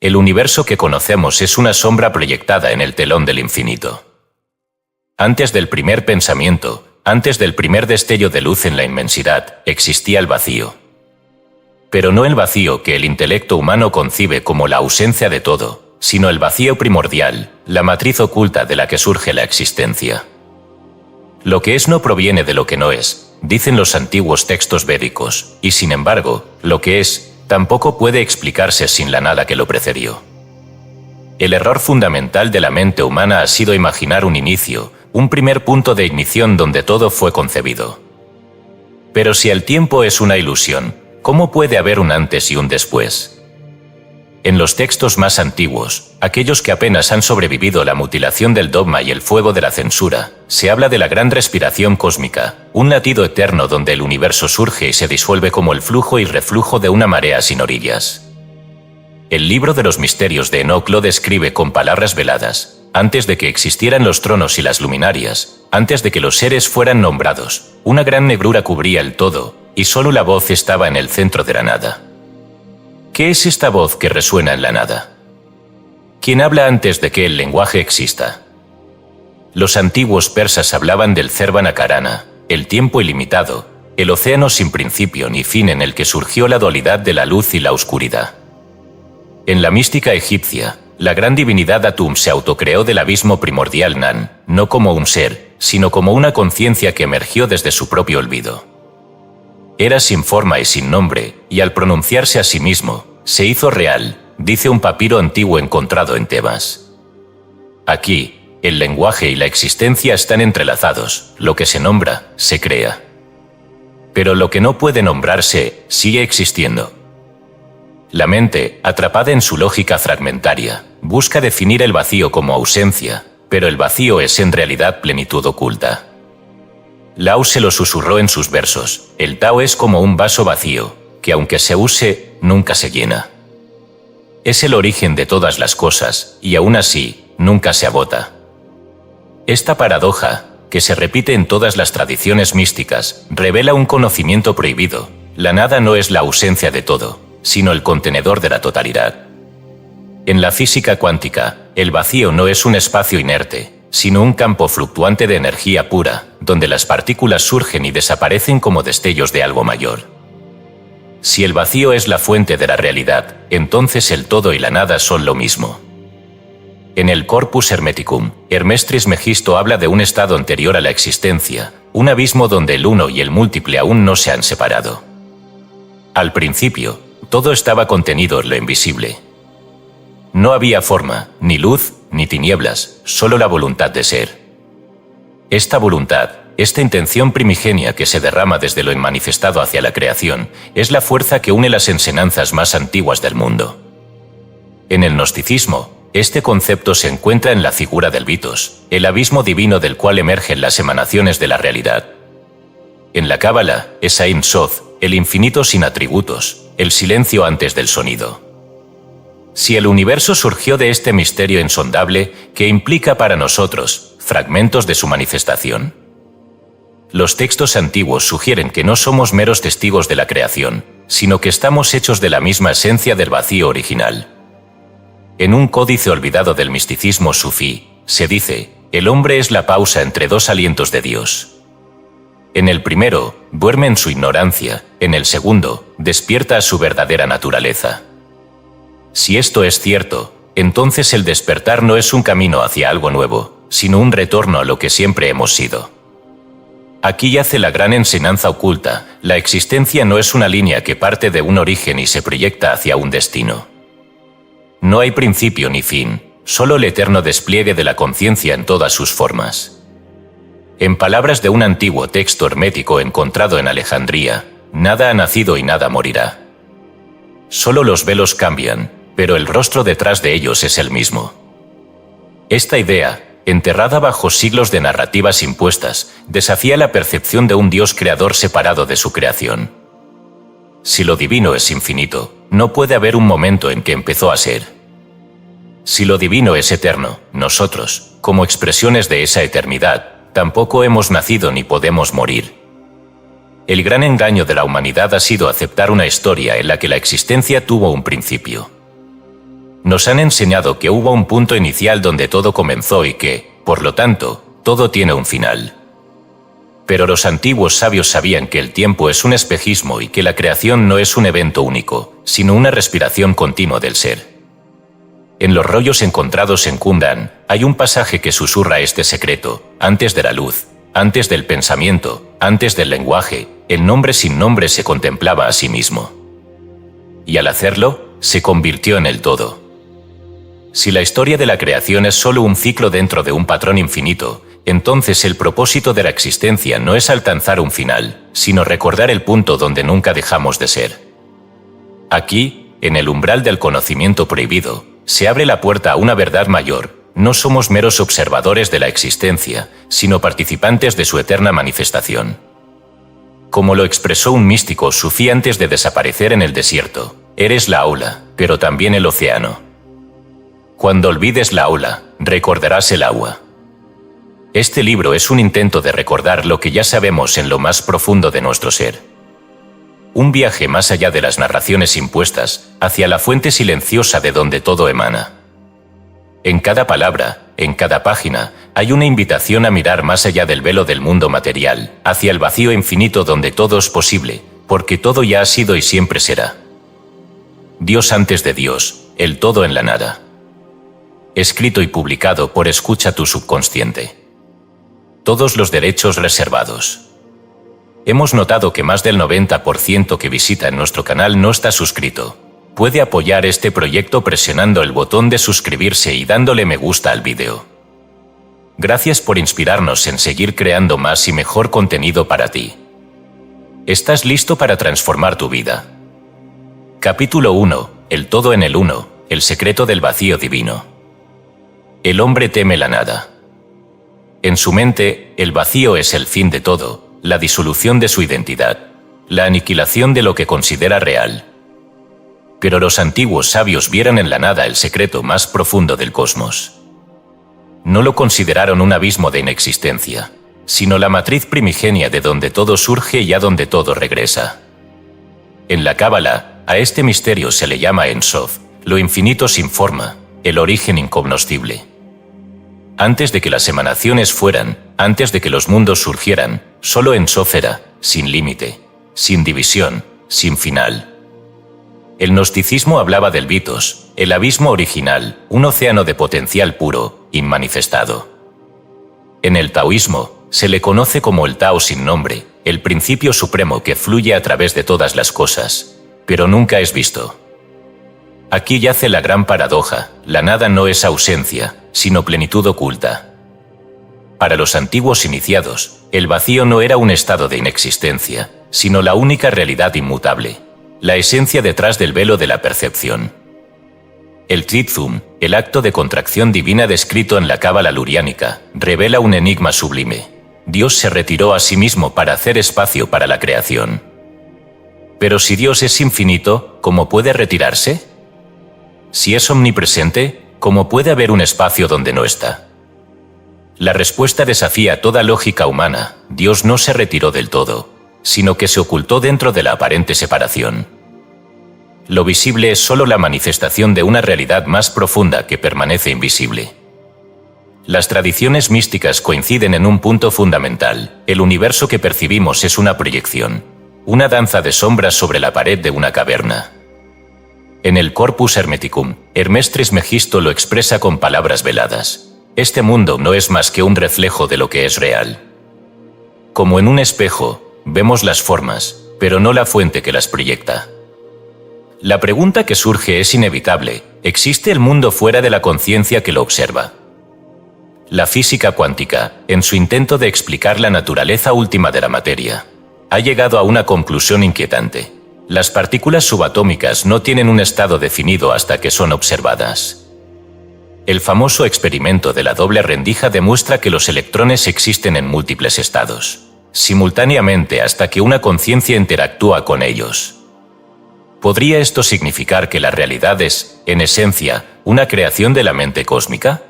El universo que conocemos es una sombra proyectada en el telón del infinito. Antes del primer pensamiento, antes del primer destello de luz en la inmensidad, existía el vacío. Pero no el vacío que el intelecto humano concibe como la ausencia de todo, sino el vacío primordial, la matriz oculta de la que surge la existencia. Lo que es no proviene de lo que no es, dicen los antiguos textos védicos, y sin embargo, lo que es, tampoco puede explicarse sin la nada que lo precedió. El error fundamental de la mente humana ha sido imaginar un inicio, un primer punto de ignición donde todo fue concebido. Pero si el tiempo es una ilusión, ¿cómo puede haber un antes y un después? En los textos más antiguos, aquellos que apenas han sobrevivido la mutilación del dogma y el fuego de la censura, se habla de la gran respiración cósmica, un latido eterno donde el universo surge y se disuelve como el flujo y reflujo de una marea sin orillas. El libro de los misterios de Enoch lo describe con palabras veladas. Antes de que existieran los tronos y las luminarias, antes de que los seres fueran nombrados, una gran negrura cubría el todo, y solo la voz estaba en el centro de la nada. ¿Qué es esta voz que resuena en la nada? ¿Quién habla antes de que el lenguaje exista? Los antiguos persas hablaban del Zervanakarana, el tiempo ilimitado, el océano sin principio ni fin en el que surgió la dualidad de la luz y la oscuridad. En la mística egipcia, la gran divinidad Atum se autocreó del abismo primordial Nan, no como un ser, sino como una conciencia que emergió desde su propio olvido. Era sin forma y sin nombre, y al pronunciarse a sí mismo, se hizo real, dice un papiro antiguo encontrado en Tebas. Aquí, el lenguaje y la existencia están entrelazados, lo que se nombra, se crea. Pero lo que no puede nombrarse, sigue existiendo. La mente, atrapada en su lógica fragmentaria, busca definir el vacío como ausencia, pero el vacío es en realidad plenitud oculta. Lao se lo susurró en sus versos: el Tao es como un vaso vacío, que aunque se use, nunca se llena. Es el origen de todas las cosas, y aún así, nunca se agota. Esta paradoja, que se repite en todas las tradiciones místicas, revela un conocimiento prohibido. La nada no es la ausencia de todo, sino el contenedor de la totalidad. En la física cuántica, el vacío no es un espacio inerte, sino un campo fluctuante de energía pura, donde las partículas surgen y desaparecen como destellos de algo mayor. Si el vacío es la fuente de la realidad, entonces el todo y la nada son lo mismo. En el Corpus Hermeticum, Hermes Trismegisto habla de un estado anterior a la existencia, un abismo donde el uno y el múltiple aún no se han separado. Al principio, todo estaba contenido en lo invisible. No había forma, ni luz, ni tinieblas, solo la voluntad de ser. Esta voluntad, esta intención primigenia que se derrama desde lo inmanifestado hacia la creación, es la fuerza que une las enseñanzas más antiguas del mundo. En el gnosticismo, este concepto se encuentra en la figura del Vitos, el abismo divino del cual emergen las emanaciones de la realidad. En la Cábala, es Ein Sof, el infinito sin atributos, el silencio antes del sonido. Si el universo surgió de este misterio insondable, ¿qué implica para nosotros fragmentos de su manifestación? Los textos antiguos sugieren que no somos meros testigos de la creación, sino que estamos hechos de la misma esencia del vacío original. En un códice olvidado del misticismo sufí, se dice: el hombre es la pausa entre dos alientos de Dios. En el primero, duerme en su ignorancia, en el segundo, despierta a su verdadera naturaleza. Si esto es cierto, entonces el despertar no es un camino hacia algo nuevo, sino un retorno a lo que siempre hemos sido. Aquí yace la gran enseñanza oculta: la existencia no es una línea que parte de un origen y se proyecta hacia un destino. No hay principio ni fin, solo el eterno despliegue de la conciencia en todas sus formas. En palabras de un antiguo texto hermético encontrado en Alejandría, nada ha nacido y nada morirá. Solo los velos cambian, pero el rostro detrás de ellos es el mismo. Esta idea, enterrada bajo siglos de narrativas impuestas, desafía la percepción de un Dios creador separado de su creación. Si lo divino es infinito, no puede haber un momento en que empezó a ser. Si lo divino es eterno, nosotros, como expresiones de esa eternidad, tampoco hemos nacido ni podemos morir. El gran engaño de la humanidad ha sido aceptar una historia en la que la existencia tuvo un principio. Nos han enseñado que hubo un punto inicial donde todo comenzó y que, por lo tanto, todo tiene un final. Pero los antiguos sabios sabían que el tiempo es un espejismo y que la creación no es un evento único, sino una respiración continua del ser. En los rollos encontrados en Kundan, hay un pasaje que susurra este secreto: antes de la luz, antes del pensamiento, antes del lenguaje, el nombre sin nombre se contemplaba a sí mismo. Y al hacerlo, se convirtió en el todo. Si la historia de la creación es solo un ciclo dentro de un patrón infinito, entonces el propósito de la existencia no es alcanzar un final, sino recordar el punto donde nunca dejamos de ser. Aquí, en el umbral del conocimiento prohibido, se abre la puerta a una verdad mayor: no somos meros observadores de la existencia, sino participantes de su eterna manifestación. Como lo expresó un místico sufí antes de desaparecer en el desierto, eres la ola, pero también el océano. Cuando olvides la ola, recordarás el agua. Este libro es un intento de recordar lo que ya sabemos en lo más profundo de nuestro ser. Un viaje más allá de las narraciones impuestas, hacia la fuente silenciosa de donde todo emana. En cada palabra, en cada página, hay una invitación a mirar más allá del velo del mundo material, hacia el vacío infinito donde todo es posible, porque todo ya ha sido y siempre será. Dios antes de Dios, el todo en la nada. Escrito y publicado por Escucha tu subconsciente. Todos los derechos reservados. Hemos notado que más del 90% que visita en nuestro canal no está suscrito. Puede apoyar este proyecto presionando el botón de suscribirse y dándole me gusta al vídeo. Gracias por inspirarnos en seguir creando más y mejor contenido para ti. ¿Estás listo para transformar tu vida? Capítulo 1. El todo en el uno, el secreto del vacío divino. El hombre teme la nada. En su mente, el vacío es el fin de todo, la disolución de su identidad, la aniquilación de lo que considera real. Pero los antiguos sabios vieron en la nada el secreto más profundo del cosmos. No lo consideraron un abismo de inexistencia, sino la matriz primigenia de donde todo surge y a donde todo regresa. En la Cábala, a este misterio se le llama En Sof, lo infinito sin forma, el origen incognoscible. Antes de que las emanaciones fueran, antes de que los mundos surgieran, solo En Sof era, sin límite, sin división, sin final. El gnosticismo hablaba del Vitos, el abismo original, un océano de potencial puro, inmanifestado. En el taoísmo, se le conoce como el Tao sin nombre, el principio supremo que fluye a través de todas las cosas, pero nunca es visto. Aquí yace la gran paradoja: la nada no es ausencia, sino plenitud oculta. Para los antiguos iniciados, el vacío no era un estado de inexistencia, sino la única realidad inmutable, la esencia detrás del velo de la percepción. El Tzimtzum, el acto de contracción divina descrito en la Cábala luriánica, revela un enigma sublime. Dios se retiró a sí mismo para hacer espacio para la creación. Pero si Dios es infinito, ¿cómo puede retirarse? Si es omnipresente, ¿cómo puede haber un espacio donde no está? La respuesta desafía toda lógica humana: Dios no se retiró del todo, sino que se ocultó dentro de la aparente separación. Lo visible es solo la manifestación de una realidad más profunda que permanece invisible. Las tradiciones místicas coinciden en un punto fundamental: el universo que percibimos es una proyección, una danza de sombras sobre la pared de una caverna. En el Corpus Hermeticum, Hermes Trismegisto lo expresa con palabras veladas: este mundo no es más que un reflejo de lo que es real. Como en un espejo, vemos las formas, pero no la fuente que las proyecta. La pregunta que surge es inevitable: ¿existe el mundo fuera de la conciencia que lo observa? La física cuántica, en su intento de explicar la naturaleza última de la materia, ha llegado a una conclusión inquietante. Las partículas subatómicas no tienen un estado definido hasta que son observadas. El famoso experimento de la doble rendija demuestra que los electrones existen en múltiples estados, simultáneamente hasta que una conciencia interactúa con ellos. ¿Podría esto significar que la realidad es, en esencia, una creación de la mente cósmica?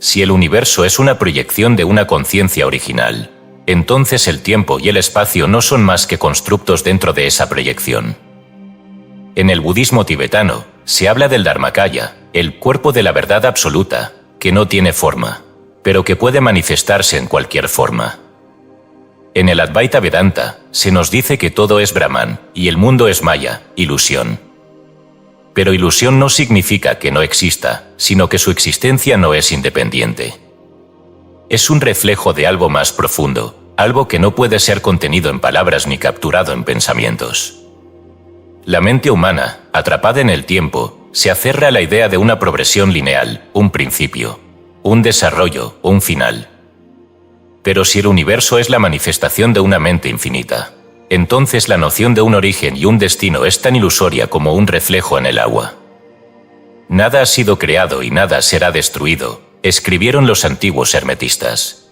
Si el universo es una proyección de una conciencia original, entonces el tiempo y el espacio no son más que constructos dentro de esa proyección. En el budismo tibetano, Se habla del Dharmakaya, el cuerpo de la verdad absoluta, que no tiene forma, pero que puede manifestarse en cualquier forma. En el Advaita Vedanta se nos dice que todo es Brahman y el mundo es Maya, ilusión. Pero ilusión no significa que no exista, sino que su existencia no es independiente. Es un reflejo de algo más profundo, algo que no puede ser contenido en palabras ni capturado en pensamientos. La mente humana, atrapada en el tiempo, se aferra a la idea de una progresión lineal, un principio, un desarrollo, un final. Pero si el universo es la manifestación de una mente infinita, entonces la noción de un origen y un destino es tan ilusoria como un reflejo en el agua. Nada ha sido creado y nada será destruido, escribieron los antiguos hermetistas.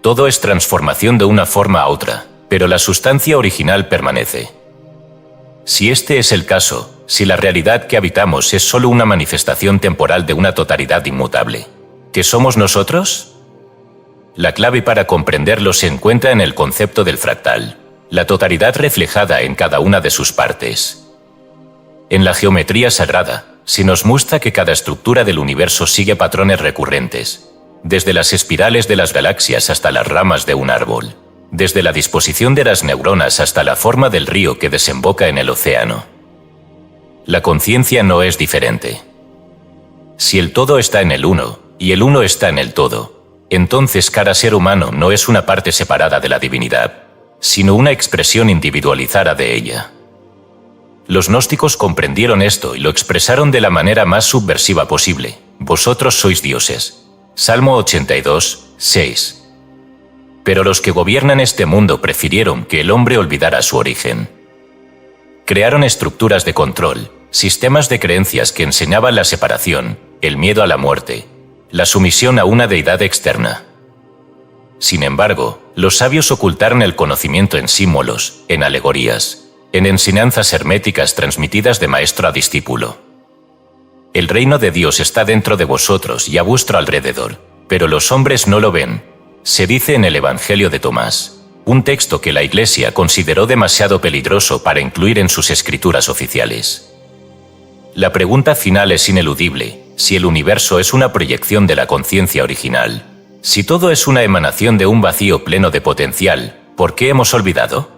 Todo es transformación de una forma a otra, pero la sustancia original permanece. Si este es el caso, si la realidad que habitamos es solo una manifestación temporal de una totalidad inmutable, ¿qué somos nosotros? La clave para comprenderlo se encuentra en el concepto del fractal, la totalidad reflejada en cada una de sus partes. En la geometría sagrada, se nos muestra que cada estructura del universo sigue patrones recurrentes, desde las espirales de las galaxias hasta las ramas de un árbol, desde la disposición de las neuronas hasta la forma del río que desemboca en el océano. La conciencia no es diferente. Si el todo está en el uno, y el uno está en el todo, entonces cada ser humano no es una parte separada de la divinidad, sino una expresión individualizada de ella. Los gnósticos comprendieron esto y lo expresaron de la manera más subversiva posible. Vosotros sois dioses. Salmo 82, 6. Pero los que gobiernan este mundo prefirieron que el hombre olvidara su origen. Crearon estructuras de control, sistemas de creencias que enseñaban la separación, el miedo a la muerte, la sumisión a una deidad externa. Sin embargo, los sabios ocultaron el conocimiento en símbolos, en alegorías, en enseñanzas herméticas transmitidas de maestro a discípulo. El reino de Dios está dentro de vosotros y a vuestro alrededor, pero los hombres no lo ven, se dice en el Evangelio de Tomás, un texto que la Iglesia consideró demasiado peligroso para incluir en sus escrituras oficiales. La pregunta final es ineludible: si el universo es una proyección de la conciencia original, si todo es una emanación de un vacío pleno de potencial, ¿por qué hemos olvidado?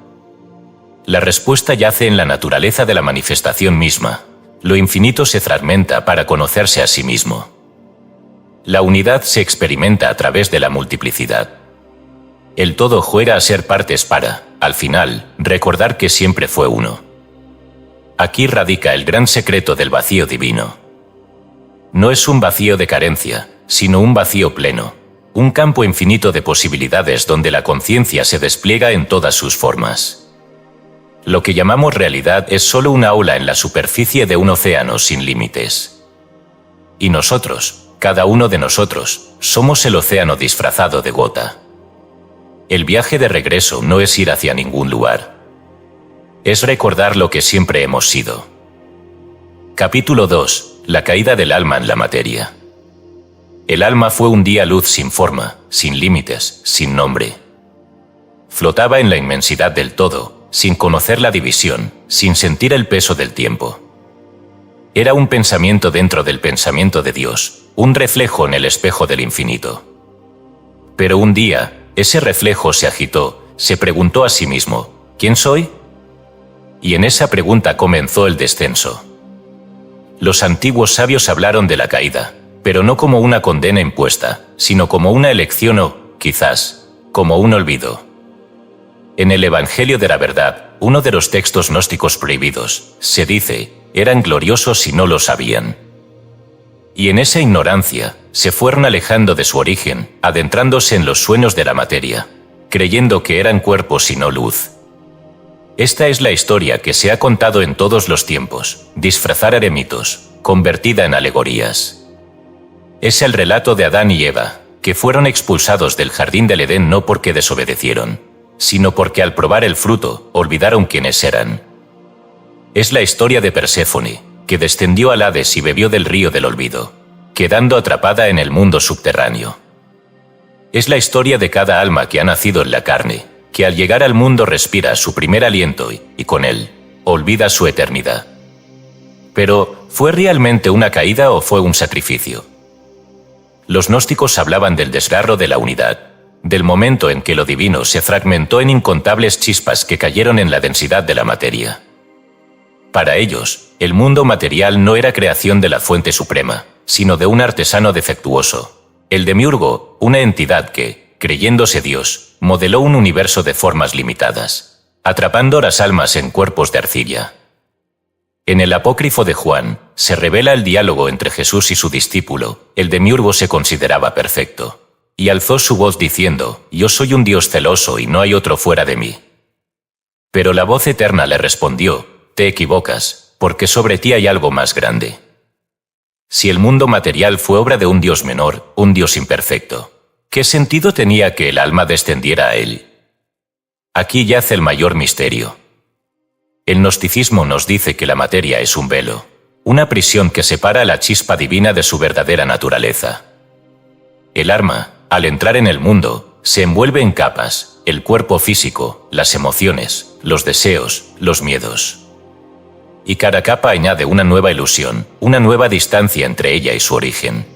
La respuesta yace en la naturaleza de la manifestación misma. Lo infinito se fragmenta para conocerse a sí mismo. La unidad se experimenta a través de la multiplicidad. El todo juega a ser partes para, al final, recordar que siempre fue uno. Aquí radica el gran secreto del vacío divino. No es un vacío de carencia, sino un vacío pleno, un campo infinito de posibilidades donde la conciencia se despliega en todas sus formas. Lo que llamamos realidad es solo una ola en la superficie de un océano sin límites. Y nosotros, cada uno de nosotros, somos el océano disfrazado de gota. El viaje de regreso no es ir hacia ningún lugar. Es recordar lo que siempre hemos sido. Capítulo 2. La caída del alma en la materia. El alma fue un día luz sin forma, sin límites, sin nombre. Flotaba en la inmensidad del todo, sin conocer la división, sin sentir el peso del tiempo. Era un pensamiento dentro del pensamiento de Dios, un reflejo en el espejo del infinito. Pero un día, ese reflejo se agitó, se preguntó a sí mismo, ¿quién soy? Y en esa pregunta comenzó el descenso. Los antiguos sabios hablaron de la caída, pero no como una condena impuesta, sino como una elección o, quizás, como un olvido. En el Evangelio de la Verdad, uno de los textos gnósticos prohibidos, se dice, eran gloriosos y no lo sabían. Y en esa ignorancia, se fueron alejando de su origen, adentrándose en los sueños de la materia, creyendo que eran cuerpos y no luz. Esta es la historia que se ha contado en todos los tiempos, disfrazada de mitos, convertida en alegorías. Es el relato de Adán y Eva, que fueron expulsados del jardín del Edén no porque desobedecieron, sino porque al probar el fruto, olvidaron quiénes eran. Es la historia de Perséfone, que descendió al Hades y bebió del río del olvido, quedando atrapada en el mundo subterráneo. Es la historia de cada alma que ha nacido en la carne, que al llegar al mundo respira su primer aliento y con él, olvida su eternidad. Pero, ¿fue realmente una caída o fue un sacrificio? Los gnósticos hablaban del desgarro de la unidad, del momento en que lo divino se fragmentó en incontables chispas que cayeron en la densidad de la materia. Para ellos, el mundo material no era creación de la fuente suprema, sino de un artesano defectuoso, el demiurgo, una entidad que, creyéndose Dios, modeló un universo de formas limitadas, atrapando las almas en cuerpos de arcilla. En el apócrifo de Juan, se revela el diálogo entre Jesús y su discípulo. El demiurgo se consideraba perfecto, y alzó su voz diciendo: «Yo soy un Dios celoso y no hay otro fuera de mí». Pero la voz eterna le respondió: «Te equivocas, porque sobre ti hay algo más grande». Si el mundo material fue obra de un Dios menor, un Dios imperfecto, ¿qué sentido tenía que el alma descendiera a él? Aquí yace el mayor misterio. El gnosticismo nos dice que la materia es un velo, una prisión que separa la chispa divina de su verdadera naturaleza. El alma, al entrar en el mundo, se envuelve en capas: el cuerpo físico, las emociones, los deseos, los miedos. Y cada capa añade una nueva ilusión, una nueva distancia entre ella y su origen.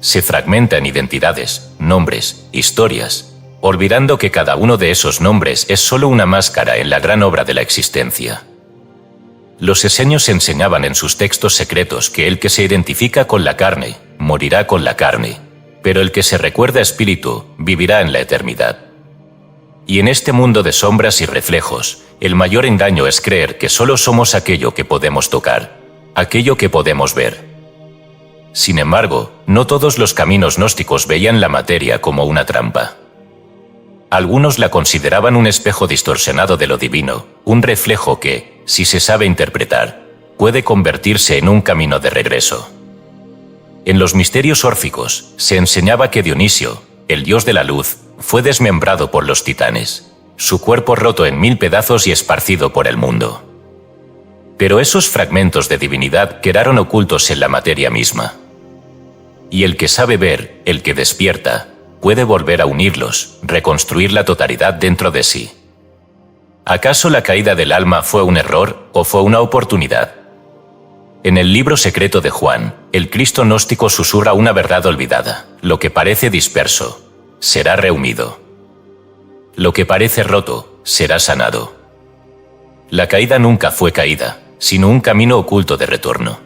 Se fragmenta en identidades, nombres, historias, olvidando que cada uno de esos nombres es solo una máscara en la gran obra de la existencia. Los esenios enseñaban en sus textos secretos que el que se identifica con la carne, morirá con la carne, pero el que se recuerda espíritu, vivirá en la eternidad. Y en este mundo de sombras y reflejos, el mayor engaño es creer que solo somos aquello que podemos tocar, aquello que podemos ver. Sin embargo, no todos los caminos gnósticos veían la materia como una trampa. Algunos la consideraban un espejo distorsionado de lo divino, un reflejo que, si se sabe interpretar, puede convertirse en un camino de regreso. En los misterios órficos, se enseñaba que Dionisio, el dios de la luz, fue desmembrado por los titanes, su cuerpo roto en 1000 pedazos y esparcido por el mundo. Pero esos fragmentos de divinidad quedaron ocultos en la materia misma. Y el que sabe ver, el que despierta, puede volver a unirlos, reconstruir la totalidad dentro de sí. ¿Acaso la caída del alma fue un error o fue una oportunidad? En el libro secreto de Juan, el Cristo gnóstico susurra una verdad olvidada: lo que parece disperso será reunido. Lo que parece roto será sanado. La caída nunca fue caída, sino un camino oculto de retorno.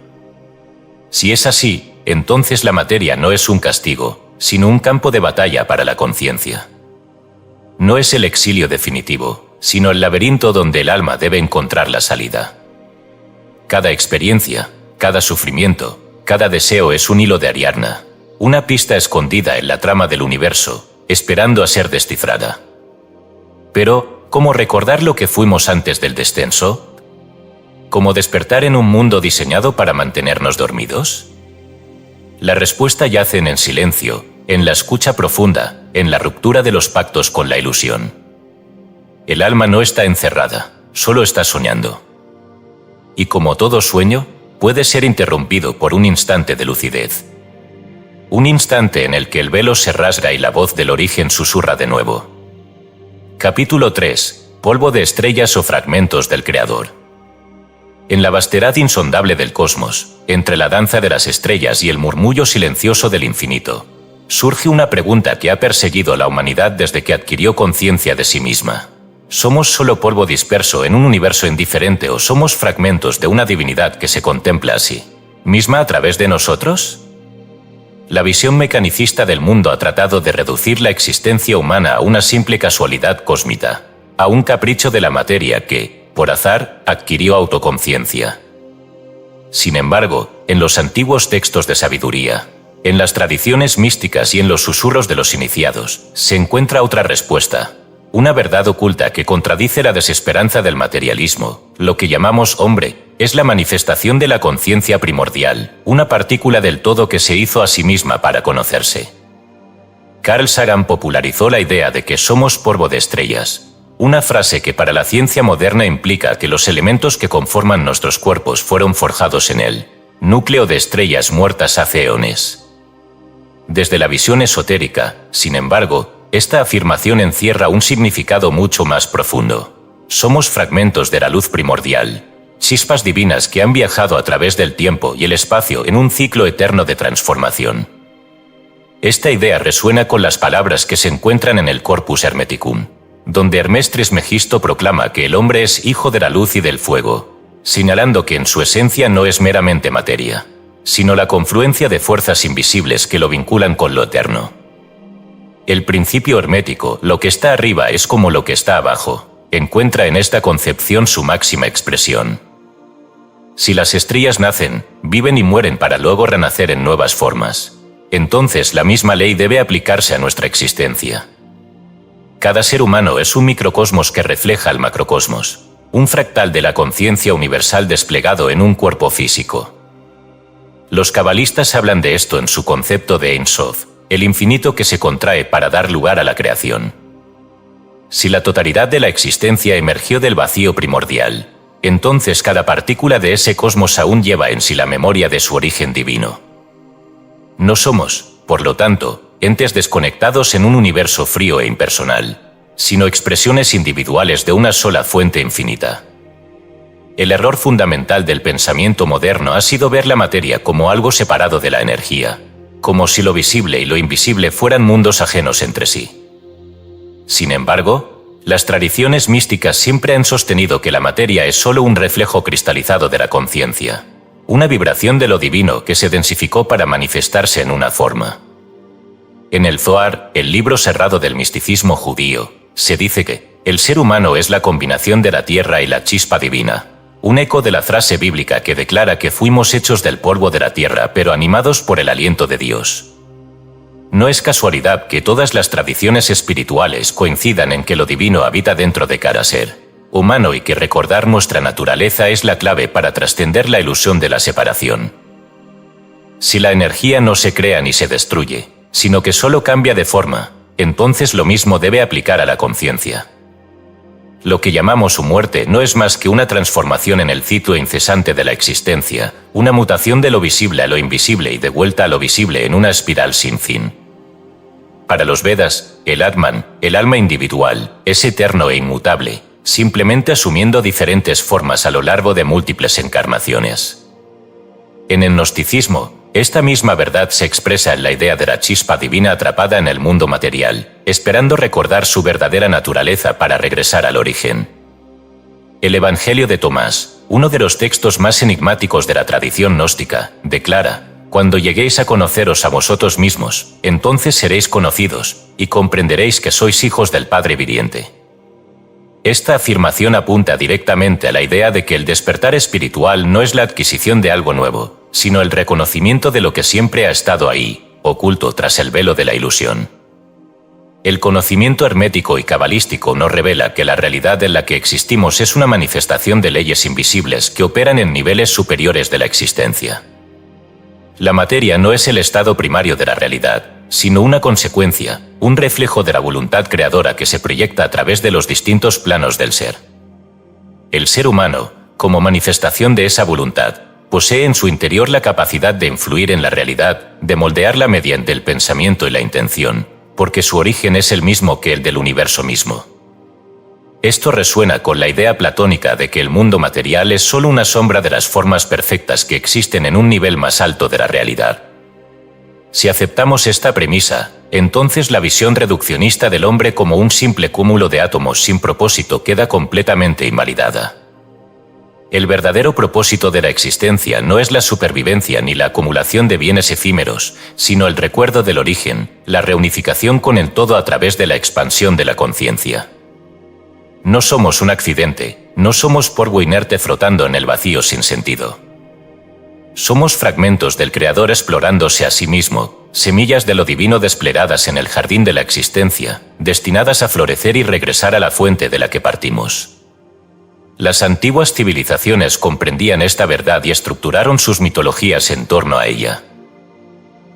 Si es así, entonces la materia no es un castigo, sino un campo de batalla para la conciencia. No es el exilio definitivo, sino el laberinto donde el alma debe encontrar la salida. Cada experiencia, cada sufrimiento, cada deseo es un hilo de Ariadna, una pista escondida en la trama del universo, esperando a ser descifrada. Pero, ¿cómo recordar lo que fuimos antes del descenso? ¿Cómo despertar en un mundo diseñado para mantenernos dormidos? La respuesta yace en el silencio, en la escucha profunda, en la ruptura de los pactos con la ilusión. El alma no está encerrada, solo está soñando. Y como todo sueño, puede ser interrumpido por un instante de lucidez. Un instante en el que el velo se rasga y la voz del origen susurra de nuevo. Capítulo 3. Polvo de estrellas o fragmentos del Creador. En la vastedad insondable del cosmos, entre la danza de las estrellas y el murmullo silencioso del infinito, surge una pregunta que ha perseguido a la humanidad desde que adquirió conciencia de sí misma. ¿Somos solo polvo disperso en un universo indiferente o somos fragmentos de una divinidad que se contempla así misma a través de nosotros? La visión mecanicista del mundo ha tratado de reducir la existencia humana a una simple casualidad cósmica, a un capricho de la materia que, por azar, adquirió autoconciencia. Sin embargo, en los antiguos textos de sabiduría, en las tradiciones místicas y en los susurros de los iniciados, se encuentra otra respuesta. Una verdad oculta que contradice la desesperanza del materialismo. Lo que llamamos hombre es la manifestación de la conciencia primordial, una partícula del todo que se hizo a sí misma para conocerse. Carl Sagan popularizó la idea de que somos polvo de estrellas, una frase que para la ciencia moderna implica que los elementos que conforman nuestros cuerpos fueron forjados en el núcleo de estrellas muertas hace eones. Desde la visión esotérica, sin embargo, esta afirmación encierra un significado mucho más profundo. Somos fragmentos de la luz primordial, chispas divinas que han viajado a través del tiempo y el espacio en un ciclo eterno de transformación. Esta idea resuena con las palabras que se encuentran en el Corpus Hermeticum, donde Hermes Trismegisto proclama que el hombre es hijo de la luz y del fuego, señalando que en su esencia no es meramente materia, sino la confluencia de fuerzas invisibles que lo vinculan con lo eterno. El principio hermético, lo que está arriba es como lo que está abajo, encuentra en esta concepción su máxima expresión. Si las estrellas nacen, viven y mueren para luego renacer en nuevas formas, entonces la misma ley debe aplicarse a nuestra existencia. Cada ser humano es un microcosmos que refleja al macrocosmos, un fractal de la conciencia universal desplegado en un cuerpo físico. Los cabalistas hablan de esto en su concepto de Ein Sof, el infinito que se contrae para dar lugar a la creación. Si la totalidad de la existencia emergió del vacío primordial, entonces cada partícula de ese cosmos aún lleva en sí la memoria de su origen divino. No somos, por lo tanto, entes desconectados en un universo frío e impersonal, sino expresiones individuales de una sola fuente infinita. El error fundamental del pensamiento moderno ha sido ver la materia como algo separado de la energía, como si lo visible y lo invisible fueran mundos ajenos entre sí. Sin embargo, las tradiciones místicas siempre han sostenido que la materia es solo un reflejo cristalizado de la conciencia, una vibración de lo divino que se densificó para manifestarse en una forma. En el Zohar, el libro sagrado del misticismo judío, se dice que el ser humano es la combinación de la tierra y la chispa divina, un eco de la frase bíblica que declara que fuimos hechos del polvo de la tierra pero animados por el aliento de Dios. No es casualidad que todas las tradiciones espirituales coincidan en que lo divino habita dentro de cada ser humano y que recordar nuestra naturaleza es la clave para trascender la ilusión de la separación. Si la energía no se crea ni se destruye, sino que solo cambia de forma, entonces lo mismo debe aplicar a la conciencia. Lo que llamamos su muerte no es más que una transformación en el ciclo incesante de la existencia, una mutación de lo visible a lo invisible y de vuelta a lo visible en una espiral sin fin. Para los Vedas, el Atman, el alma individual, es eterno e inmutable, simplemente asumiendo diferentes formas a lo largo de múltiples encarnaciones. En el gnosticismo, esta misma verdad se expresa en la idea de la chispa divina atrapada en el mundo material, esperando recordar su verdadera naturaleza para regresar al origen. El Evangelio de Tomás, uno de los textos más enigmáticos de la tradición gnóstica, declara: «Cuando lleguéis a conoceros a vosotros mismos, entonces seréis conocidos, y comprenderéis que sois hijos del Padre viviente». Esta afirmación apunta directamente a la idea de que el despertar espiritual no es la adquisición de algo nuevo, sino el reconocimiento de lo que siempre ha estado ahí, oculto tras el velo de la ilusión. El conocimiento hermético y cabalístico nos revela que la realidad en la que existimos es una manifestación de leyes invisibles que operan en niveles superiores de la existencia. La materia no es el estado primario de la realidad, sino una consecuencia, un reflejo de la voluntad creadora que se proyecta a través de los distintos planos del ser. El ser humano, como manifestación de esa voluntad, posee en su interior la capacidad de influir en la realidad, de moldearla mediante el pensamiento y la intención, porque su origen es el mismo que el del universo mismo. Esto resuena con la idea platónica de que el mundo material es solo una sombra de las formas perfectas que existen en un nivel más alto de la realidad. Si aceptamos esta premisa, entonces la visión reduccionista del hombre como un simple cúmulo de átomos sin propósito queda completamente invalidada. El verdadero propósito de la existencia no es la supervivencia ni la acumulación de bienes efímeros, sino el recuerdo del origen, la reunificación con el todo a través de la expansión de la conciencia. No somos un accidente, no somos polvo inerte flotando en el vacío sin sentido. Somos fragmentos del Creador explorándose a sí mismo, semillas de lo divino desplegadas en el jardín de la existencia, destinadas a florecer y regresar a la fuente de la que partimos. Las antiguas civilizaciones comprendían esta verdad y estructuraron sus mitologías en torno a ella.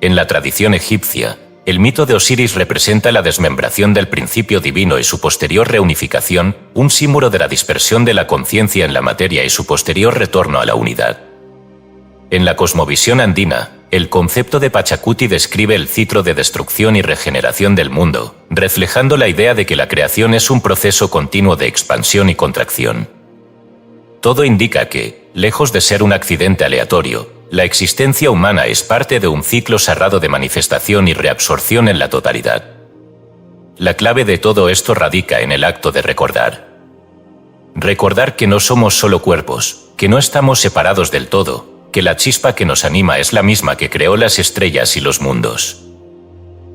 En la tradición egipcia, el mito de Osiris representa la desmembración del principio divino y su posterior reunificación, un símbolo de la dispersión de la conciencia en la materia y su posterior retorno a la unidad. En la cosmovisión andina, el concepto de Pachacuti describe el ciclo de destrucción y regeneración del mundo, reflejando la idea de que la creación es un proceso continuo de expansión y contracción. Todo indica que, lejos de ser un accidente aleatorio, la existencia humana es parte de un ciclo cerrado de manifestación y reabsorción en la totalidad. La clave de todo esto radica en el acto de recordar. Recordar que no somos solo cuerpos, que no estamos separados del todo, que la chispa que nos anima es la misma que creó las estrellas y los mundos.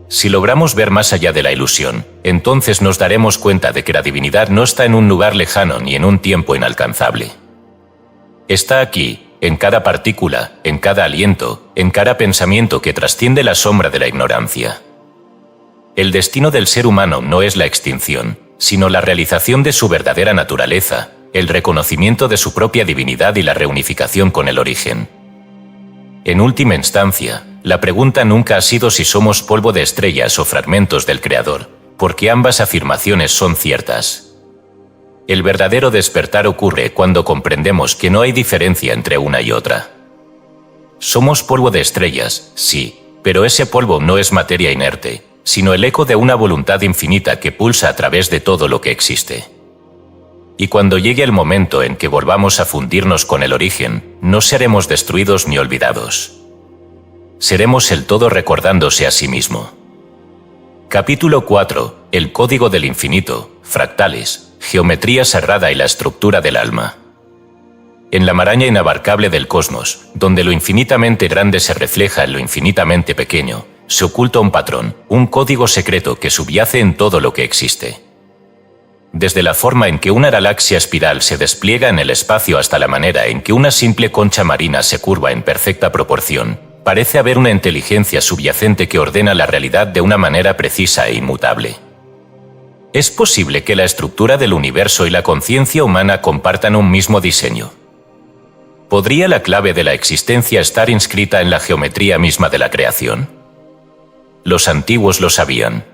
Si logramos ver más allá de la ilusión, entonces nos daremos cuenta de que la divinidad no está en un lugar lejano ni en un tiempo inalcanzable. Está aquí, en cada partícula, en cada aliento, en cada pensamiento que trasciende la sombra de la ignorancia. El destino del ser humano no es la extinción, sino la realización de su verdadera naturaleza, el reconocimiento de su propia divinidad y la reunificación con el origen. En última instancia, la pregunta nunca ha sido si somos polvo de estrellas o fragmentos del Creador, porque ambas afirmaciones son ciertas. El verdadero despertar ocurre cuando comprendemos que no hay diferencia entre una y otra. Somos polvo de estrellas, sí, pero ese polvo no es materia inerte, sino el eco de una voluntad infinita que pulsa a través de todo lo que existe. Y cuando llegue el momento en que volvamos a fundirnos con el origen, no seremos destruidos ni olvidados. Seremos el todo recordándose a sí mismo. Capítulo 4. El código del infinito, fractales, geometría sagrada y la estructura del alma. En la maraña inabarcable del cosmos, donde lo infinitamente grande se refleja en lo infinitamente pequeño, se oculta un patrón, un código secreto que subyace en todo lo que existe. Desde la forma en que una galaxia espiral se despliega en el espacio hasta la manera en que una simple concha marina se curva en perfecta proporción, parece haber una inteligencia subyacente que ordena la realidad de una manera precisa e inmutable. ¿Es posible que la estructura del universo y la conciencia humana compartan un mismo diseño? ¿Podría la clave de la existencia estar inscrita en la geometría misma de la creación? Los antiguos lo sabían.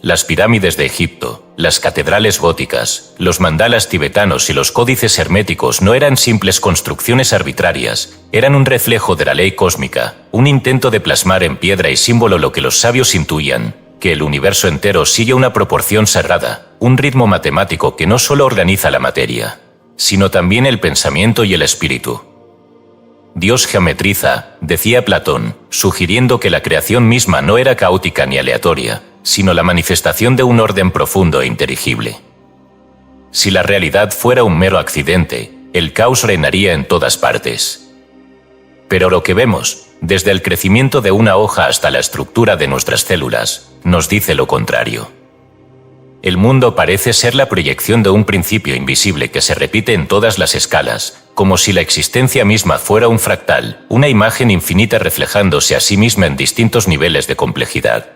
Las pirámides de Egipto, las catedrales góticas, los mandalas tibetanos y los códices herméticos no eran simples construcciones arbitrarias, eran un reflejo de la ley cósmica, un intento de plasmar en piedra y símbolo lo que los sabios intuían, que el universo entero sigue una proporción sagrada, un ritmo matemático que no solo organiza la materia, sino también el pensamiento y el espíritu. Dios geometriza, decía Platón, sugiriendo que la creación misma no era caótica ni aleatoria, sino la manifestación de un orden profundo e inteligible. Si la realidad fuera un mero accidente, el caos reinaría en todas partes. Pero lo que vemos, desde el crecimiento de una hoja hasta la estructura de nuestras células, nos dice lo contrario. El mundo parece ser la proyección de un principio invisible que se repite en todas las escalas, como si la existencia misma fuera un fractal, una imagen infinita reflejándose a sí misma en distintos niveles de complejidad.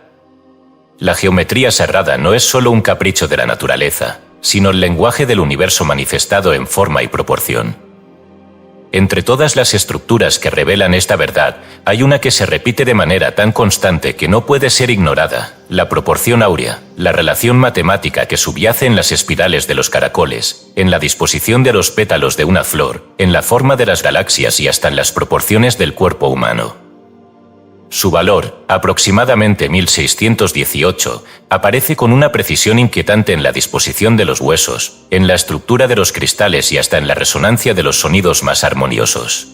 La geometría sagrada no es solo un capricho de la naturaleza, sino el lenguaje del universo manifestado en forma y proporción. Entre todas las estructuras que revelan esta verdad, hay una que se repite de manera tan constante que no puede ser ignorada: la proporción áurea, la relación matemática que subyace en las espirales de los caracoles, en la disposición de los pétalos de una flor, en la forma de las galaxias y hasta en las proporciones del cuerpo humano. Su valor, aproximadamente 1618, aparece con una precisión inquietante en la disposición de los huesos, en la estructura de los cristales y hasta en la resonancia de los sonidos más armoniosos.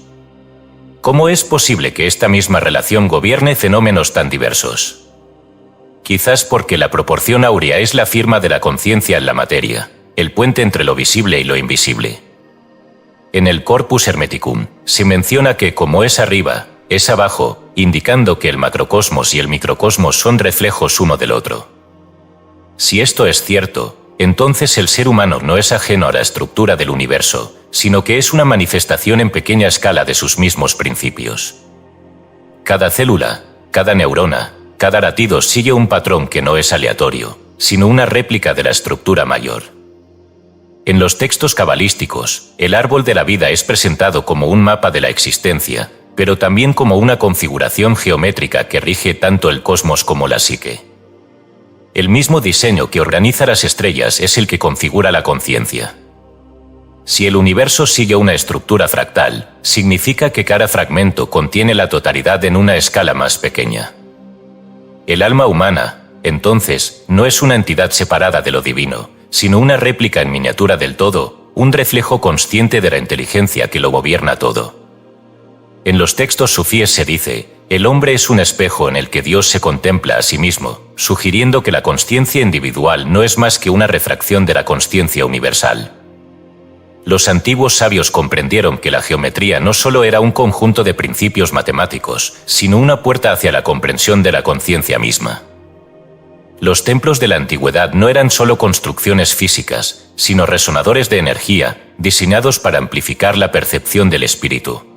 ¿Cómo es posible que esta misma relación gobierne fenómenos tan diversos? Quizás porque la proporción áurea es la firma de la conciencia en la materia, el puente entre lo visible y lo invisible. En el Corpus Hermeticum se menciona que como es arriba, es abajo, indicando que el macrocosmos y el microcosmos son reflejos uno del otro. Si esto es cierto, entonces el ser humano no es ajeno a la estructura del universo, sino que es una manifestación en pequeña escala de sus mismos principios. Cada célula, cada neurona, cada latido sigue un patrón que no es aleatorio, sino una réplica de la estructura mayor. En los textos cabalísticos, el árbol de la vida es presentado como un mapa de la existencia, pero también como una configuración geométrica que rige tanto el cosmos como la psique. El mismo diseño que organiza las estrellas es el que configura la conciencia. Si el universo sigue una estructura fractal, significa que cada fragmento contiene la totalidad en una escala más pequeña. El alma humana, entonces, no es una entidad separada de lo divino, sino una réplica en miniatura del todo, un reflejo consciente de la inteligencia que lo gobierna todo. En los textos sufíes se dice, el hombre es un espejo en el que Dios se contempla a sí mismo, sugiriendo que la consciencia individual no es más que una refracción de la consciencia universal. Los antiguos sabios comprendieron que la geometría no solo era un conjunto de principios matemáticos, sino una puerta hacia la comprensión de la conciencia misma. Los templos de la antigüedad no eran solo construcciones físicas, sino resonadores de energía, diseñados para amplificar la percepción del espíritu.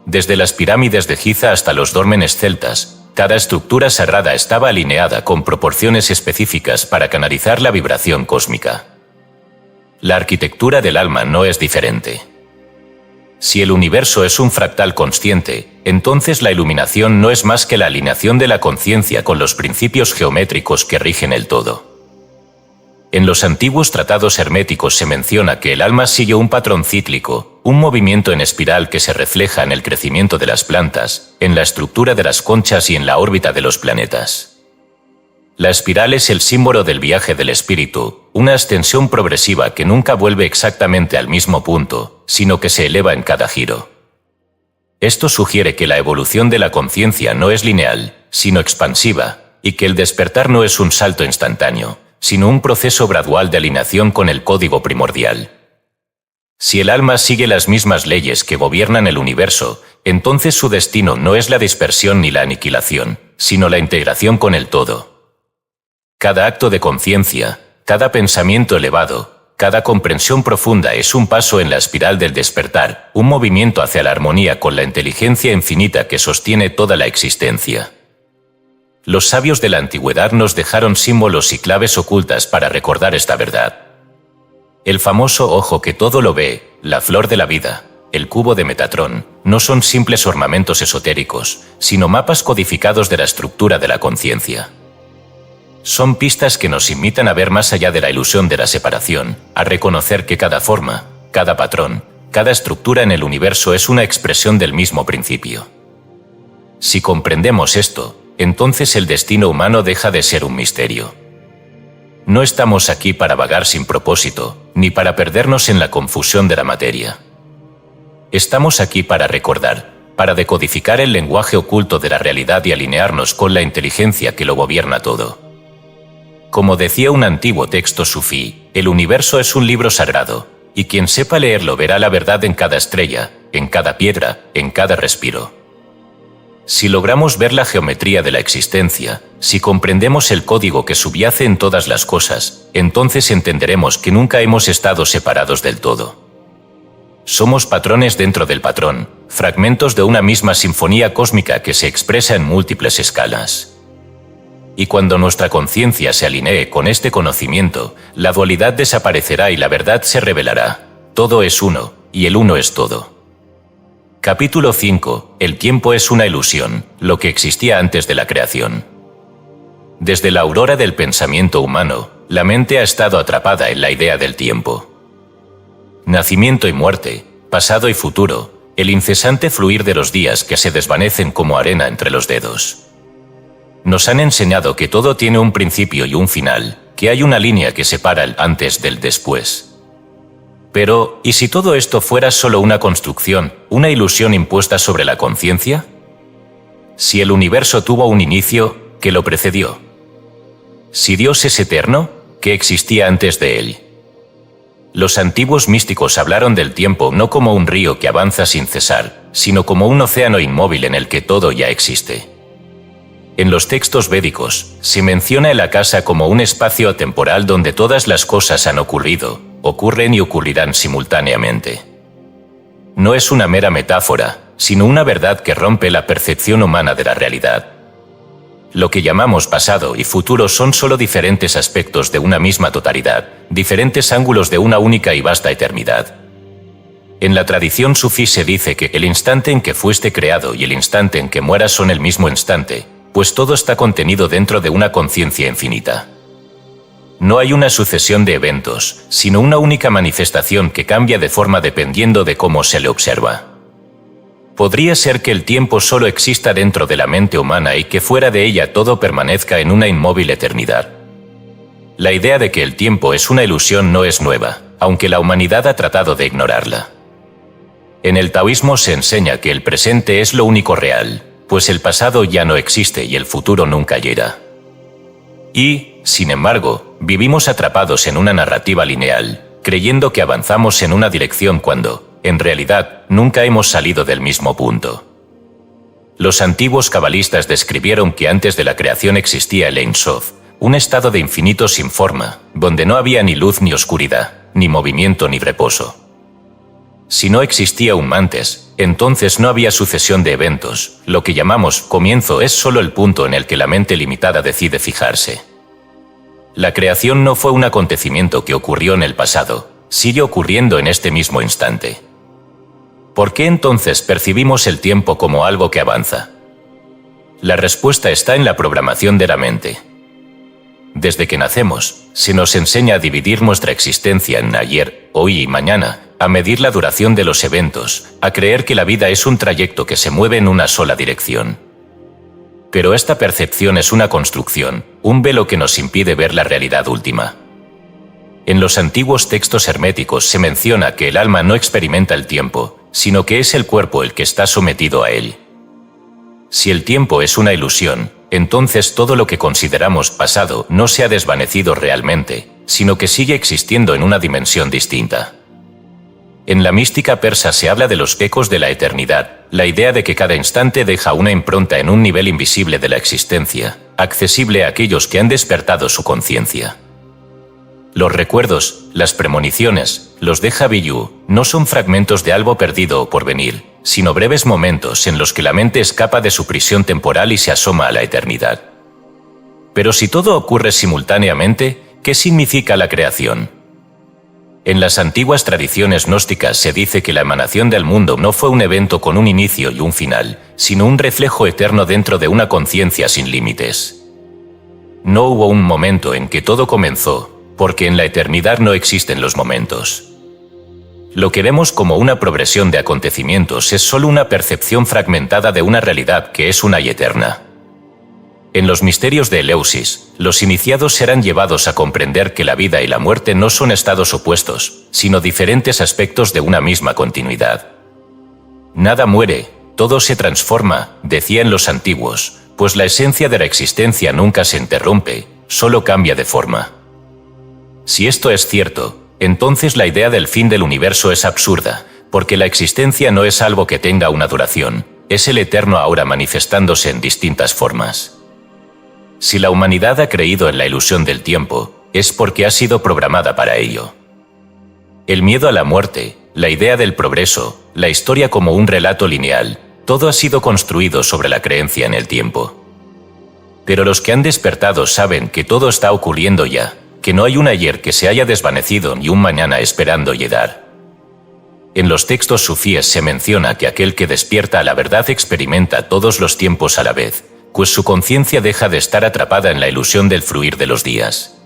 Desde las pirámides de Giza hasta los dólmenes celtas, cada estructura sagrada estaba alineada con proporciones específicas para canalizar la vibración cósmica. La arquitectura del alma no es diferente. Si el universo es un fractal consciente, entonces la iluminación no es más que la alineación de la conciencia con los principios geométricos que rigen el todo. En los antiguos tratados herméticos se menciona que el alma sigue un patrón cíclico, un movimiento en espiral que se refleja en el crecimiento de las plantas, en la estructura de las conchas y en la órbita de los planetas. La espiral es el símbolo del viaje del espíritu, una ascensión progresiva que nunca vuelve exactamente al mismo punto, sino que se eleva en cada giro. Esto sugiere que la evolución de la conciencia no es lineal, sino expansiva, y que el despertar no es un salto instantáneo, sino un proceso gradual de alineación con el código primordial. Si el alma sigue las mismas leyes que gobiernan el universo, entonces su destino no es la dispersión ni la aniquilación, sino la integración con el todo. Cada acto de conciencia, cada pensamiento elevado, cada comprensión profunda es un paso en la espiral del despertar, un movimiento hacia la armonía con la inteligencia infinita que sostiene toda la existencia. Los sabios de la antigüedad nos dejaron símbolos y claves ocultas para recordar esta verdad. El famoso ojo que todo lo ve, la flor de la vida, el cubo de Metatrón, no son simples ornamentos esotéricos, sino mapas codificados de la estructura de la conciencia. Son pistas que nos invitan a ver más allá de la ilusión de la separación, a reconocer que cada forma, cada patrón, cada estructura en el universo es una expresión del mismo principio. Si comprendemos esto, entonces el destino humano deja de ser un misterio. No estamos aquí para vagar sin propósito, ni para perdernos en la confusión de la materia. Estamos aquí para recordar, para decodificar el lenguaje oculto de la realidad y alinearnos con la inteligencia que lo gobierna todo. Como decía un antiguo texto sufí, el universo es un libro sagrado, y quien sepa leerlo verá la verdad en cada estrella, en cada piedra, en cada respiro. Si logramos ver la geometría de la existencia, si comprendemos el código que subyace en todas las cosas, entonces entenderemos que nunca hemos estado separados del todo. Somos patrones dentro del patrón, fragmentos de una misma sinfonía cósmica que se expresa en múltiples escalas. Y cuando nuestra conciencia se alinee con este conocimiento, la dualidad desaparecerá y la verdad se revelará. Todo es uno, y el uno es todo. Capítulo 5. El tiempo es una ilusión, lo que existía antes de la creación. Desde la aurora del pensamiento humano, la mente ha estado atrapada en la idea del tiempo. Nacimiento y muerte, pasado y futuro, el incesante fluir de los días que se desvanecen como arena entre los dedos. Nos han enseñado que todo tiene un principio y un final, que hay una línea que separa el antes del después. Pero, ¿y si todo esto fuera solo una construcción, una ilusión impuesta sobre la conciencia? Si el universo tuvo un inicio, ¿qué lo precedió? Si Dios es eterno, ¿qué existía antes de él? Los antiguos místicos hablaron del tiempo no como un río que avanza sin cesar, sino como un océano inmóvil en el que todo ya existe. En los textos védicos, se menciona el akasa como un espacio atemporal donde todas las cosas han ocurrido, ocurren y ocurrirán simultáneamente. No es una mera metáfora, sino una verdad que rompe la percepción humana de la realidad. Lo que llamamos pasado y futuro son solo diferentes aspectos de una misma totalidad, diferentes ángulos de una única y vasta eternidad. En la tradición sufí se dice que el instante en que fuiste creado y el instante en que mueras son el mismo instante, pues todo está contenido dentro de una conciencia infinita. No hay una sucesión de eventos, sino una única manifestación que cambia de forma dependiendo de cómo se le observa. Podría ser que el tiempo solo exista dentro de la mente humana y que fuera de ella todo permanezca en una inmóvil eternidad. La idea de que el tiempo es una ilusión no es nueva, aunque la humanidad ha tratado de ignorarla. En el taoísmo se enseña que el presente es lo único real, pues el pasado ya no existe y el futuro nunca llegará. Y, sin embargo, vivimos atrapados en una narrativa lineal, creyendo que avanzamos en una dirección cuando, en realidad, nunca hemos salido del mismo punto. Los antiguos cabalistas describieron que antes de la creación existía el Ein Sof, un estado de infinito sin forma, donde no había ni luz ni oscuridad, ni movimiento ni reposo. Si no existía un antes, entonces no había sucesión de eventos. Lo que llamamos comienzo es solo el punto en el que la mente limitada decide fijarse. La creación no fue un acontecimiento que ocurrió en el pasado, sigue ocurriendo en este mismo instante. ¿Por qué entonces percibimos el tiempo como algo que avanza? La respuesta está en la programación de la mente. Desde que nacemos, se nos enseña a dividir nuestra existencia en ayer, hoy y mañana, a medir la duración de los eventos, a creer que la vida es un trayecto que se mueve en una sola dirección. Pero esta percepción es una construcción, un velo que nos impide ver la realidad última. En los antiguos textos herméticos se menciona que el alma no experimenta el tiempo, sino que es el cuerpo el que está sometido a él. Si el tiempo es una ilusión, entonces todo lo que consideramos pasado no se ha desvanecido realmente, sino que sigue existiendo en una dimensión distinta. En la mística persa se habla de los ecos de la eternidad, la idea de que cada instante deja una impronta en un nivel invisible de la existencia, accesible a aquellos que han despertado su conciencia. Los recuerdos, las premoniciones, los déjà vu, no son fragmentos de algo perdido o por venir, sino breves momentos en los que la mente escapa de su prisión temporal y se asoma a la eternidad. Pero si todo ocurre simultáneamente, ¿qué significa la creación? En las antiguas tradiciones gnósticas se dice que la emanación del mundo no fue un evento con un inicio y un final, sino un reflejo eterno dentro de una conciencia sin límites. No hubo un momento en que todo comenzó, porque en la eternidad no existen los momentos. Lo que vemos como una progresión de acontecimientos es solo una percepción fragmentada de una realidad que es una y eterna. En los misterios de Eleusis, los iniciados serán llevados a comprender que la vida y la muerte no son estados opuestos, sino diferentes aspectos de una misma continuidad. Nada muere, todo se transforma, decían los antiguos, pues la esencia de la existencia nunca se interrumpe, solo cambia de forma. Si esto es cierto, entonces la idea del fin del universo es absurda, porque la existencia no es algo que tenga una duración, es el eterno ahora manifestándose en distintas formas. Si la humanidad ha creído en la ilusión del tiempo, es porque ha sido programada para ello. El miedo a la muerte, la idea del progreso, la historia como un relato lineal, todo ha sido construido sobre la creencia en el tiempo. Pero los que han despertado saben que todo está ocurriendo ya, que no hay un ayer que se haya desvanecido ni un mañana esperando llegar. En los textos sufíes se menciona que aquel que despierta a la verdad experimenta todos los tiempos a la vez, pues su conciencia deja de estar atrapada en la ilusión del fluir de los días.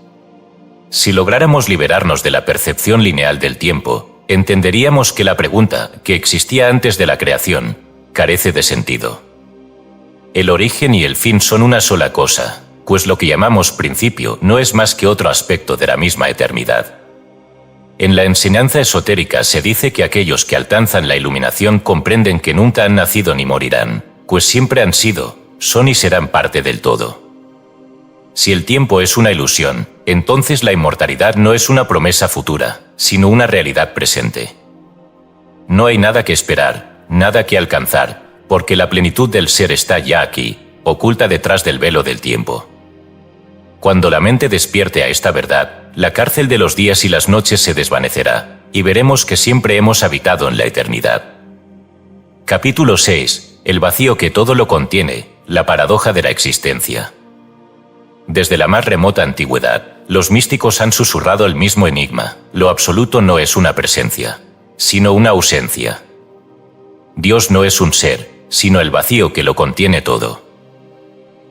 Si lográramos liberarnos de la percepción lineal del tiempo, entenderíamos que la pregunta, que existía antes de la creación, carece de sentido. El origen y el fin son una sola cosa, pues lo que llamamos principio no es más que otro aspecto de la misma eternidad. En la enseñanza esotérica se dice que aquellos que alcanzan la iluminación comprenden que nunca han nacido ni morirán, pues siempre han sido, son y serán parte del todo. Si el tiempo es una ilusión, entonces la inmortalidad no es una promesa futura, sino una realidad presente. No hay nada que esperar, nada que alcanzar, porque la plenitud del ser está ya aquí, oculta detrás del velo del tiempo. Cuando la mente despierte a esta verdad, la cárcel de los días y las noches se desvanecerá, y veremos que siempre hemos habitado en la eternidad. Capítulo 6. El vacío que todo lo contiene, la paradoja de la existencia. Desde la más remota antigüedad, los místicos han susurrado el mismo enigma: lo absoluto no es una presencia, sino una ausencia. Dios no es un ser, sino el vacío que lo contiene todo.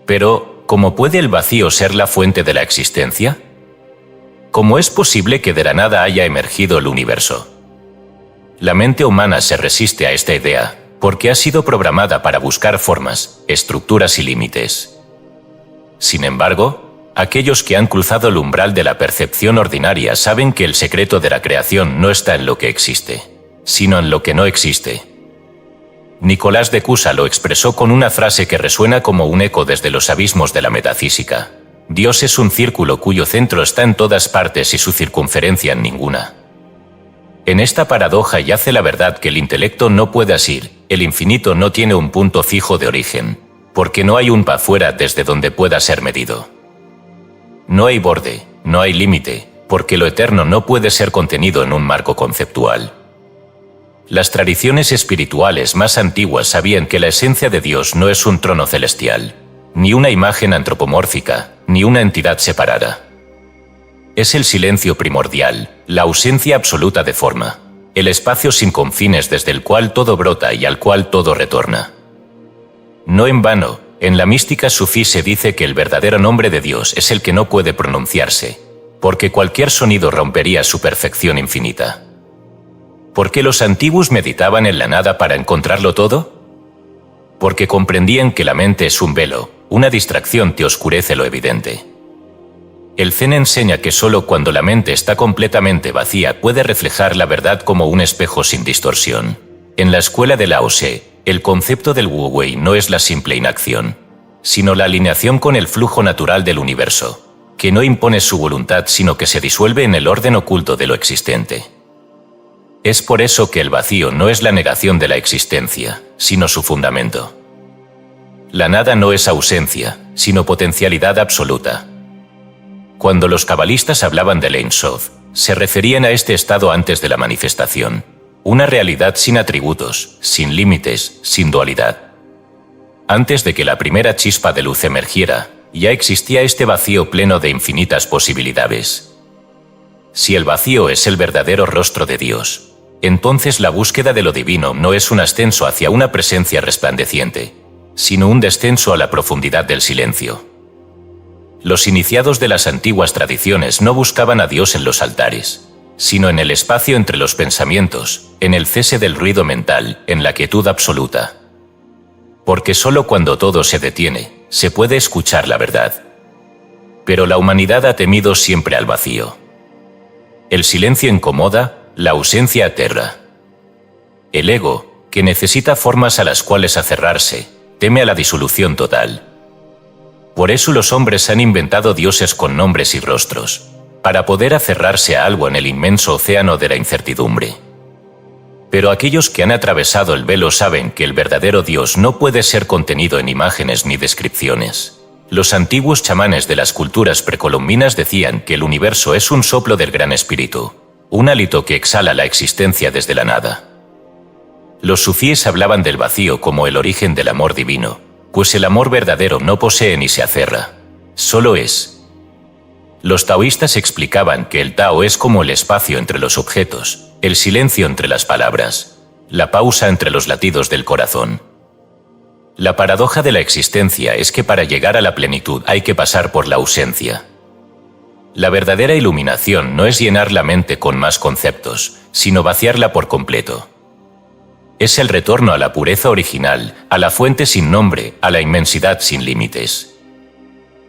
Pero, ¿cómo puede el vacío ser la fuente de la existencia? ¿Cómo es posible que de la nada haya emergido el universo? La mente humana se resiste a esta idea, porque ha sido programada para buscar formas, estructuras y límites. Sin embargo, Aquellos que han cruzado el umbral de la percepción ordinaria saben que el secreto de la creación no está en lo que existe, sino en lo que no existe. Nicolás de Cusa lo expresó con una frase que resuena como un eco desde los abismos de la metafísica. Dios es un círculo cuyo centro está en todas partes y su circunferencia en ninguna. En esta paradoja yace la verdad que el intelecto no puede asir, el infinito no tiene un punto fijo de origen, porque no hay un pa fuera desde donde pueda ser medido. No hay borde, no hay límite, porque lo eterno no puede ser contenido en un marco conceptual. Las tradiciones espirituales más antiguas sabían que la esencia de Dios no es un trono celestial, ni una imagen antropomórfica, ni una entidad separada. Es el silencio primordial, la ausencia absoluta de forma, el espacio sin confines desde el cual todo brota y al cual todo retorna. No en vano, en la mística sufí se dice que el verdadero nombre de Dios es el que no puede pronunciarse, porque cualquier sonido rompería su perfección infinita. ¿Por qué los antiguos meditaban en la nada para encontrarlo todo? Porque comprendían que la mente es un velo, una distracción que oscurece lo evidente. El Zen enseña que solo cuando la mente está completamente vacía puede reflejar la verdad como un espejo sin distorsión. En la escuela de Lao Tse, el concepto del Wu Wei no es la simple inacción, sino la alineación con el flujo natural del universo, que no impone su voluntad sino que se disuelve en el orden oculto de lo existente. Es por eso que el vacío no es la negación de la existencia, sino su fundamento. La nada no es ausencia, sino potencialidad absoluta. Cuando los cabalistas hablaban del Ein Sof, se referían a este estado antes de la manifestación, una realidad sin atributos, sin límites, sin dualidad. Antes de que la primera chispa de luz emergiera, ya existía este vacío pleno de infinitas posibilidades. Si el vacío es el verdadero rostro de Dios, entonces la búsqueda de lo divino no es un ascenso hacia una presencia resplandeciente, sino un descenso a la profundidad del silencio. Los iniciados de las antiguas tradiciones no buscaban a Dios en los altares, sino en el espacio entre los pensamientos, en el cese del ruido mental, en la quietud absoluta. Porque solo cuando todo se detiene, se puede escuchar la verdad. Pero la humanidad ha temido siempre al vacío. El silencio incomoda, la ausencia aterra. El ego, que necesita formas a las cuales aferrarse, teme a la disolución total. Por eso los hombres han inventado dioses con nombres y rostros, para poder aferrarse a algo en el inmenso océano de la incertidumbre. Pero aquellos que han atravesado el velo saben que el verdadero Dios no puede ser contenido en imágenes ni descripciones. Los antiguos chamanes de las culturas precolombinas decían que el universo es un soplo del Gran Espíritu, un hálito que exhala la existencia desde la nada. Los sufíes hablaban del vacío como el origen del amor divino, pues el amor verdadero no posee ni se aferra, solo es. Los taoístas explicaban que el Tao es como el espacio entre los objetos, el silencio entre las palabras, la pausa entre los latidos del corazón. La paradoja de la existencia es que para llegar a la plenitud hay que pasar por la ausencia. La verdadera iluminación no es llenar la mente con más conceptos, sino vaciarla por completo. Es el retorno a la pureza original, a la fuente sin nombre, a la inmensidad sin límites.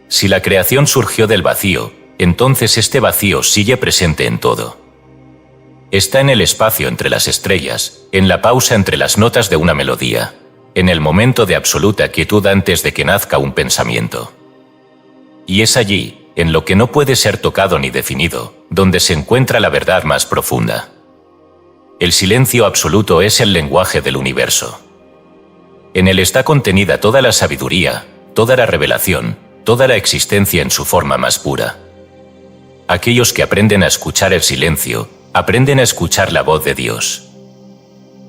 Si la creación surgió del vacío, entonces este vacío sigue presente en todo. Está en el espacio entre las estrellas, en la pausa entre las notas de una melodía, en el momento de absoluta quietud antes de que nazca un pensamiento. Y es allí, en lo que no puede ser tocado ni definido, donde se encuentra la verdad más profunda. El silencio absoluto es el lenguaje del universo. En él está contenida toda la sabiduría, toda la revelación, toda la existencia en su forma más pura. Aquellos que aprenden a escuchar el silencio, aprenden a escuchar la voz de Dios.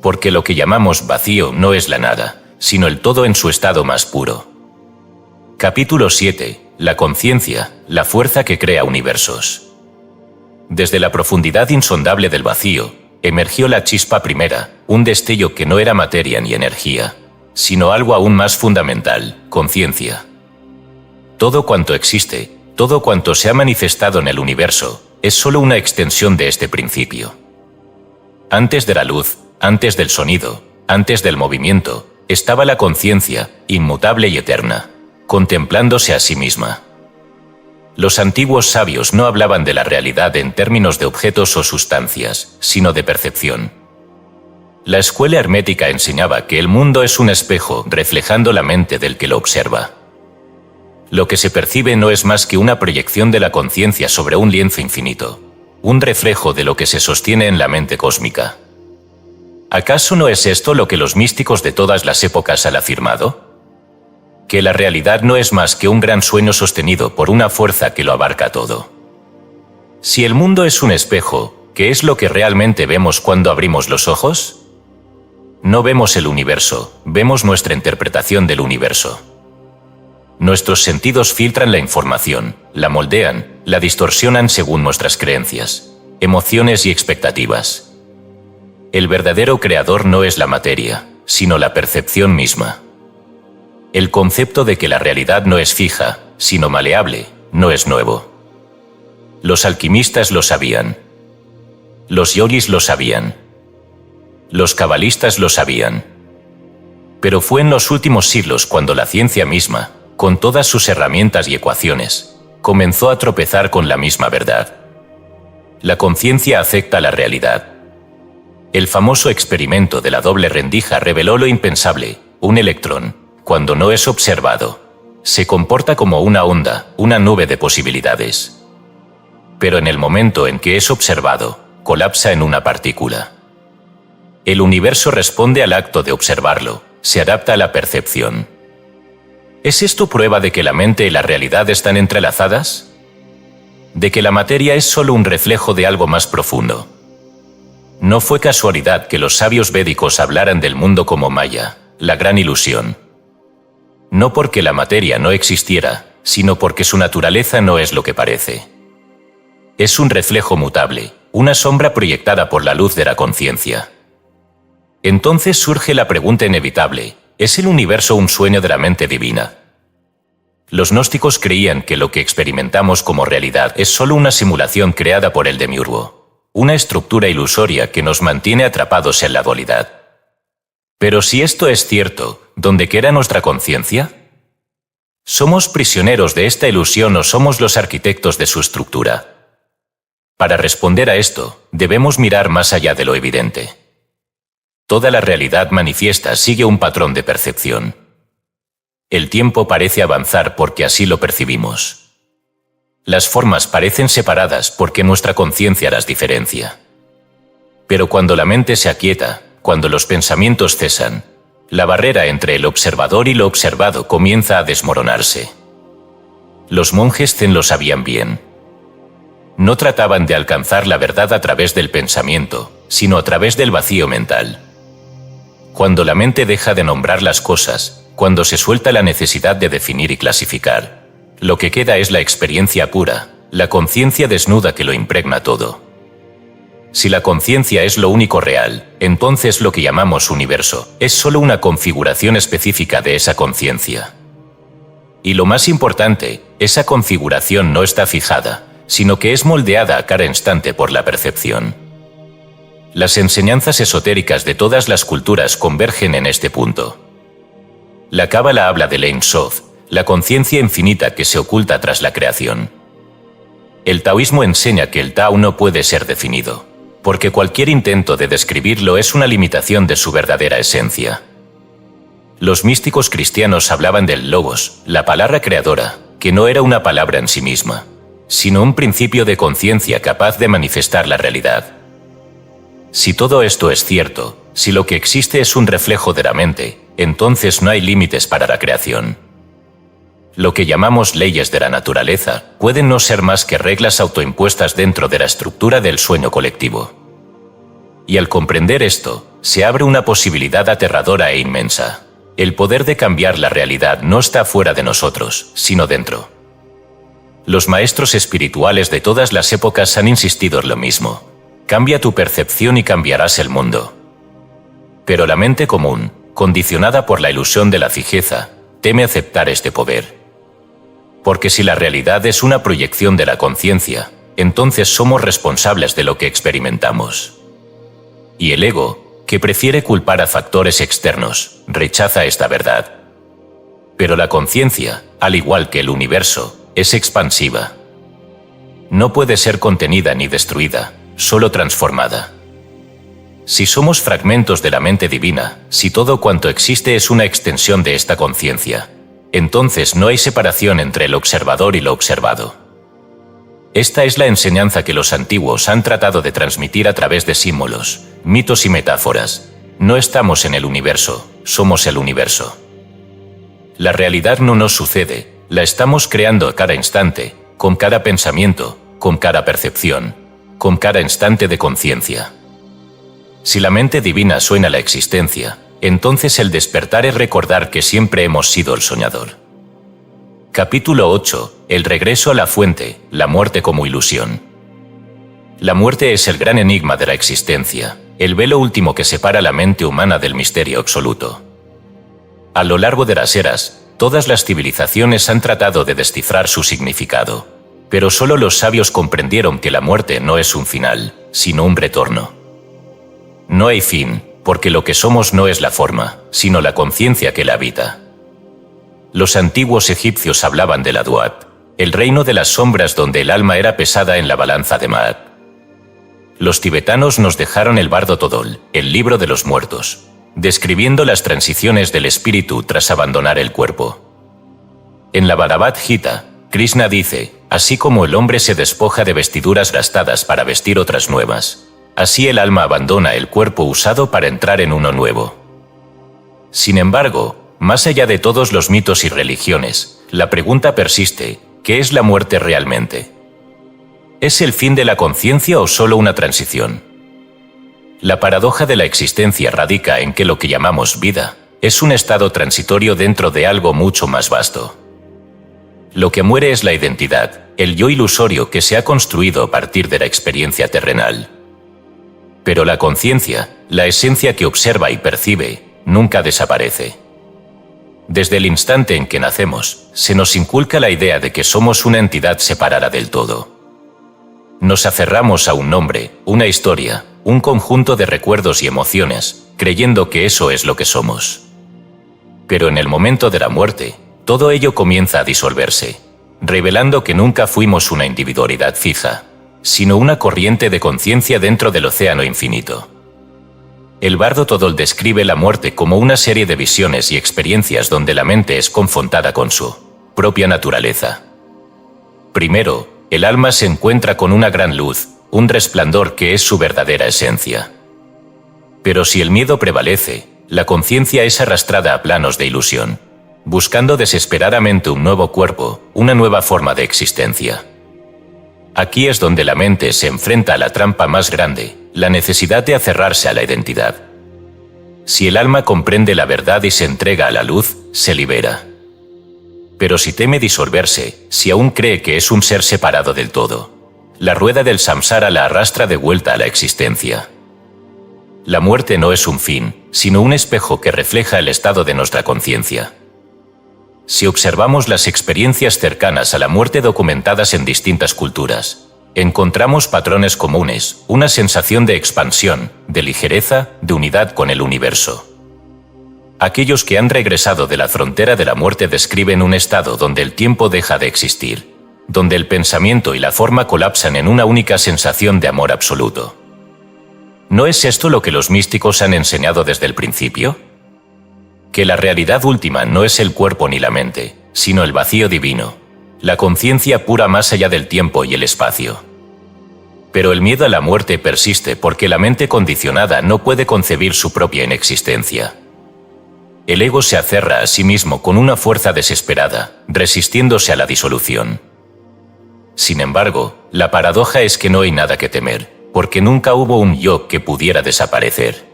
Porque lo que llamamos vacío no es la nada, sino el todo en su estado más puro. Capítulo 7. La conciencia, la fuerza que crea universos. Desde la profundidad insondable del vacío, emergió la chispa primera, un destello que no era materia ni energía, sino algo aún más fundamental, conciencia. Todo cuanto existe, todo cuanto se ha manifestado en el universo, es solo una extensión de este principio. Antes de la luz, antes del sonido, antes del movimiento, estaba la conciencia, inmutable y eterna, contemplándose a sí misma. Los antiguos sabios no hablaban de la realidad en términos de objetos o sustancias, sino de percepción. La escuela hermética enseñaba que el mundo es un espejo reflejando la mente del que lo observa. Lo que se percibe no es más que una proyección de la conciencia sobre un lienzo infinito, un reflejo de lo que se sostiene en la mente cósmica. ¿Acaso no es esto lo que los místicos de todas las épocas han afirmado? Que la realidad no es más que un gran sueño sostenido por una fuerza que lo abarca todo. Si el mundo es un espejo, ¿qué es lo que realmente vemos cuando abrimos los ojos? No vemos el universo, vemos nuestra interpretación del universo. Nuestros sentidos filtran la información, la moldean, la distorsionan según nuestras creencias, emociones y expectativas. El verdadero creador no es la materia, sino la percepción misma. El concepto de que la realidad no es fija, sino maleable, no es nuevo. Los alquimistas lo sabían. Los yogis lo sabían. Los cabalistas lo sabían. Pero fue en los últimos siglos cuando la ciencia misma, con todas sus herramientas y ecuaciones, comenzó a tropezar con la misma verdad. La conciencia acepta la realidad. El famoso experimento de la doble rendija reveló lo impensable: un electrón, cuando no es observado, se comporta como una onda, una nube de posibilidades. Pero en el momento en que es observado, colapsa en una partícula. El universo responde al acto de observarlo, se adapta a la percepción. ¿Es esto prueba de que la mente y la realidad están entrelazadas? ¿De que la materia es solo un reflejo de algo más profundo? No fue casualidad que los sabios védicos hablaran del mundo como Maya, la gran ilusión. No porque la materia no existiera, sino porque su naturaleza no es lo que parece. Es un reflejo mutable, una sombra proyectada por la luz de la conciencia. Entonces surge la pregunta inevitable: ¿es el universo un sueño de la mente divina? Los gnósticos creían que lo que experimentamos como realidad es solo una simulación creada por el demiurgo, una estructura ilusoria que nos mantiene atrapados en la dualidad. Pero si esto es cierto, ¿dónde queda nuestra conciencia? ¿Somos prisioneros de esta ilusión o somos los arquitectos de su estructura? Para responder a esto, debemos mirar más allá de lo evidente. Toda la realidad manifiesta sigue un patrón de percepción. El tiempo parece avanzar porque así lo percibimos. Las formas parecen separadas porque nuestra conciencia las diferencia. Pero cuando la mente se aquieta, cuando los pensamientos cesan, la barrera entre el observador y lo observado comienza a desmoronarse. Los monjes zen lo sabían bien. No trataban de alcanzar la verdad a través del pensamiento, sino a través del vacío mental. Cuando la mente deja de nombrar las cosas, cuando se suelta la necesidad de definir y clasificar, lo que queda es la experiencia pura, la conciencia desnuda que lo impregna todo. Si la conciencia es lo único real, entonces lo que llamamos universo es solo una configuración específica de esa conciencia. Y lo más importante, esa configuración no está fijada, sino que es moldeada a cada instante por la percepción. Las enseñanzas esotéricas de todas las culturas convergen en este punto. La Cábala habla del Ein Sof, la conciencia infinita que se oculta tras la creación. El taoísmo enseña que el Tao no puede ser definido, porque cualquier intento de describirlo es una limitación de su verdadera esencia. Los místicos cristianos hablaban del Logos, la palabra creadora, que no era una palabra en sí misma, sino un principio de conciencia capaz de manifestar la realidad. Si todo esto es cierto, si lo que existe es un reflejo de la mente, entonces no hay límites para la creación. Lo que llamamos leyes de la naturaleza pueden no ser más que reglas autoimpuestas dentro de la estructura del sueño colectivo. Y al comprender esto, se abre una posibilidad aterradora e inmensa. El poder de cambiar la realidad no está fuera de nosotros, sino dentro. Los maestros espirituales de todas las épocas han insistido en lo mismo. Cambia tu percepción y cambiarás el mundo. Pero la mente común, condicionada por la ilusión de la fijeza, teme aceptar este poder. Porque si la realidad es una proyección de la conciencia, entonces somos responsables de lo que experimentamos. Y el ego, que prefiere culpar a factores externos, rechaza esta verdad. Pero la conciencia, al igual que el universo, es expansiva, no puede ser contenida ni destruida, solo transformada. Si somos fragmentos de la mente divina, si todo cuanto existe es una extensión de esta conciencia, entonces no hay separación entre el observador y lo observado. Esta es la enseñanza que los antiguos han tratado de transmitir a través de símbolos, mitos y metáforas. No estamos en el universo, somos el universo. La realidad no nos sucede, la estamos creando a cada instante, con cada pensamiento, con cada percepción, con cada instante de conciencia. Si la mente divina suena la existencia, entonces el despertar es recordar que siempre hemos sido el soñador. Capítulo 8. El regreso a la fuente, la muerte como ilusión. La muerte es el gran enigma de la existencia, el velo último que separa la mente humana del misterio absoluto. A lo largo de las eras, todas las civilizaciones han tratado de descifrar su significado, pero solo los sabios comprendieron que la muerte no es un final, sino un retorno. No hay fin, porque lo que somos no es la forma, sino la conciencia que la habita. Los antiguos egipcios hablaban de la Duat, el reino de las sombras donde el alma era pesada en la balanza de Maat. Los tibetanos nos dejaron el Bardo Todol, el libro de los muertos, describiendo las transiciones del espíritu tras abandonar el cuerpo. En la Bhagavad Gita, Krishna dice, así como el hombre se despoja de vestiduras gastadas para vestir otras nuevas, así el alma abandona el cuerpo usado para entrar en uno nuevo. Sin embargo, más allá de todos los mitos y religiones, la pregunta persiste, ¿qué es la muerte realmente? ¿Es el fin de la conciencia o solo una transición? La paradoja de la existencia radica en que lo que llamamos vida es un estado transitorio dentro de algo mucho más vasto. Lo que muere es la identidad, el yo ilusorio que se ha construido a partir de la experiencia terrenal. Pero la conciencia, la esencia que observa y percibe, nunca desaparece. Desde el instante en que nacemos, se nos inculca la idea de que somos una entidad separada del todo. Nos aferramos a un nombre, una historia, un conjunto de recuerdos y emociones, creyendo que eso es lo que somos. Pero en el momento de la muerte, todo ello comienza a disolverse, revelando que nunca fuimos una individualidad fija, sino una corriente de conciencia dentro del océano infinito. El Bardo Todol describe la muerte como una serie de visiones y experiencias donde la mente es confrontada con su propia naturaleza. Primero, el alma se encuentra con una gran luz, un resplandor que es su verdadera esencia. Pero si el miedo prevalece, la conciencia es arrastrada a planos de ilusión, buscando desesperadamente un nuevo cuerpo, una nueva forma de existencia. Aquí es donde la mente se enfrenta a la trampa más grande, la necesidad de aferrarse a la identidad. Si el alma comprende la verdad y se entrega a la luz, se libera. Pero si teme disolverse, si aún cree que es un ser separado del todo, la rueda del samsara la arrastra de vuelta a la existencia. La muerte no es un fin, sino un espejo que refleja el estado de nuestra conciencia. Si observamos las experiencias cercanas a la muerte documentadas en distintas culturas, encontramos patrones comunes, una sensación de expansión, de ligereza, de unidad con el universo. Aquellos que han regresado de la frontera de la muerte describen un estado donde el tiempo deja de existir, donde el pensamiento y la forma colapsan en una única sensación de amor absoluto. ¿No es esto lo que los místicos han enseñado desde el principio? Que la realidad última no es el cuerpo ni la mente, sino el vacío divino, la conciencia pura más allá del tiempo y el espacio. Pero el miedo a la muerte persiste porque la mente condicionada no puede concebir su propia inexistencia. El ego se aferra a sí mismo con una fuerza desesperada, resistiéndose a la disolución. Sin embargo, la paradoja es que no hay nada que temer, porque nunca hubo un yo que pudiera desaparecer.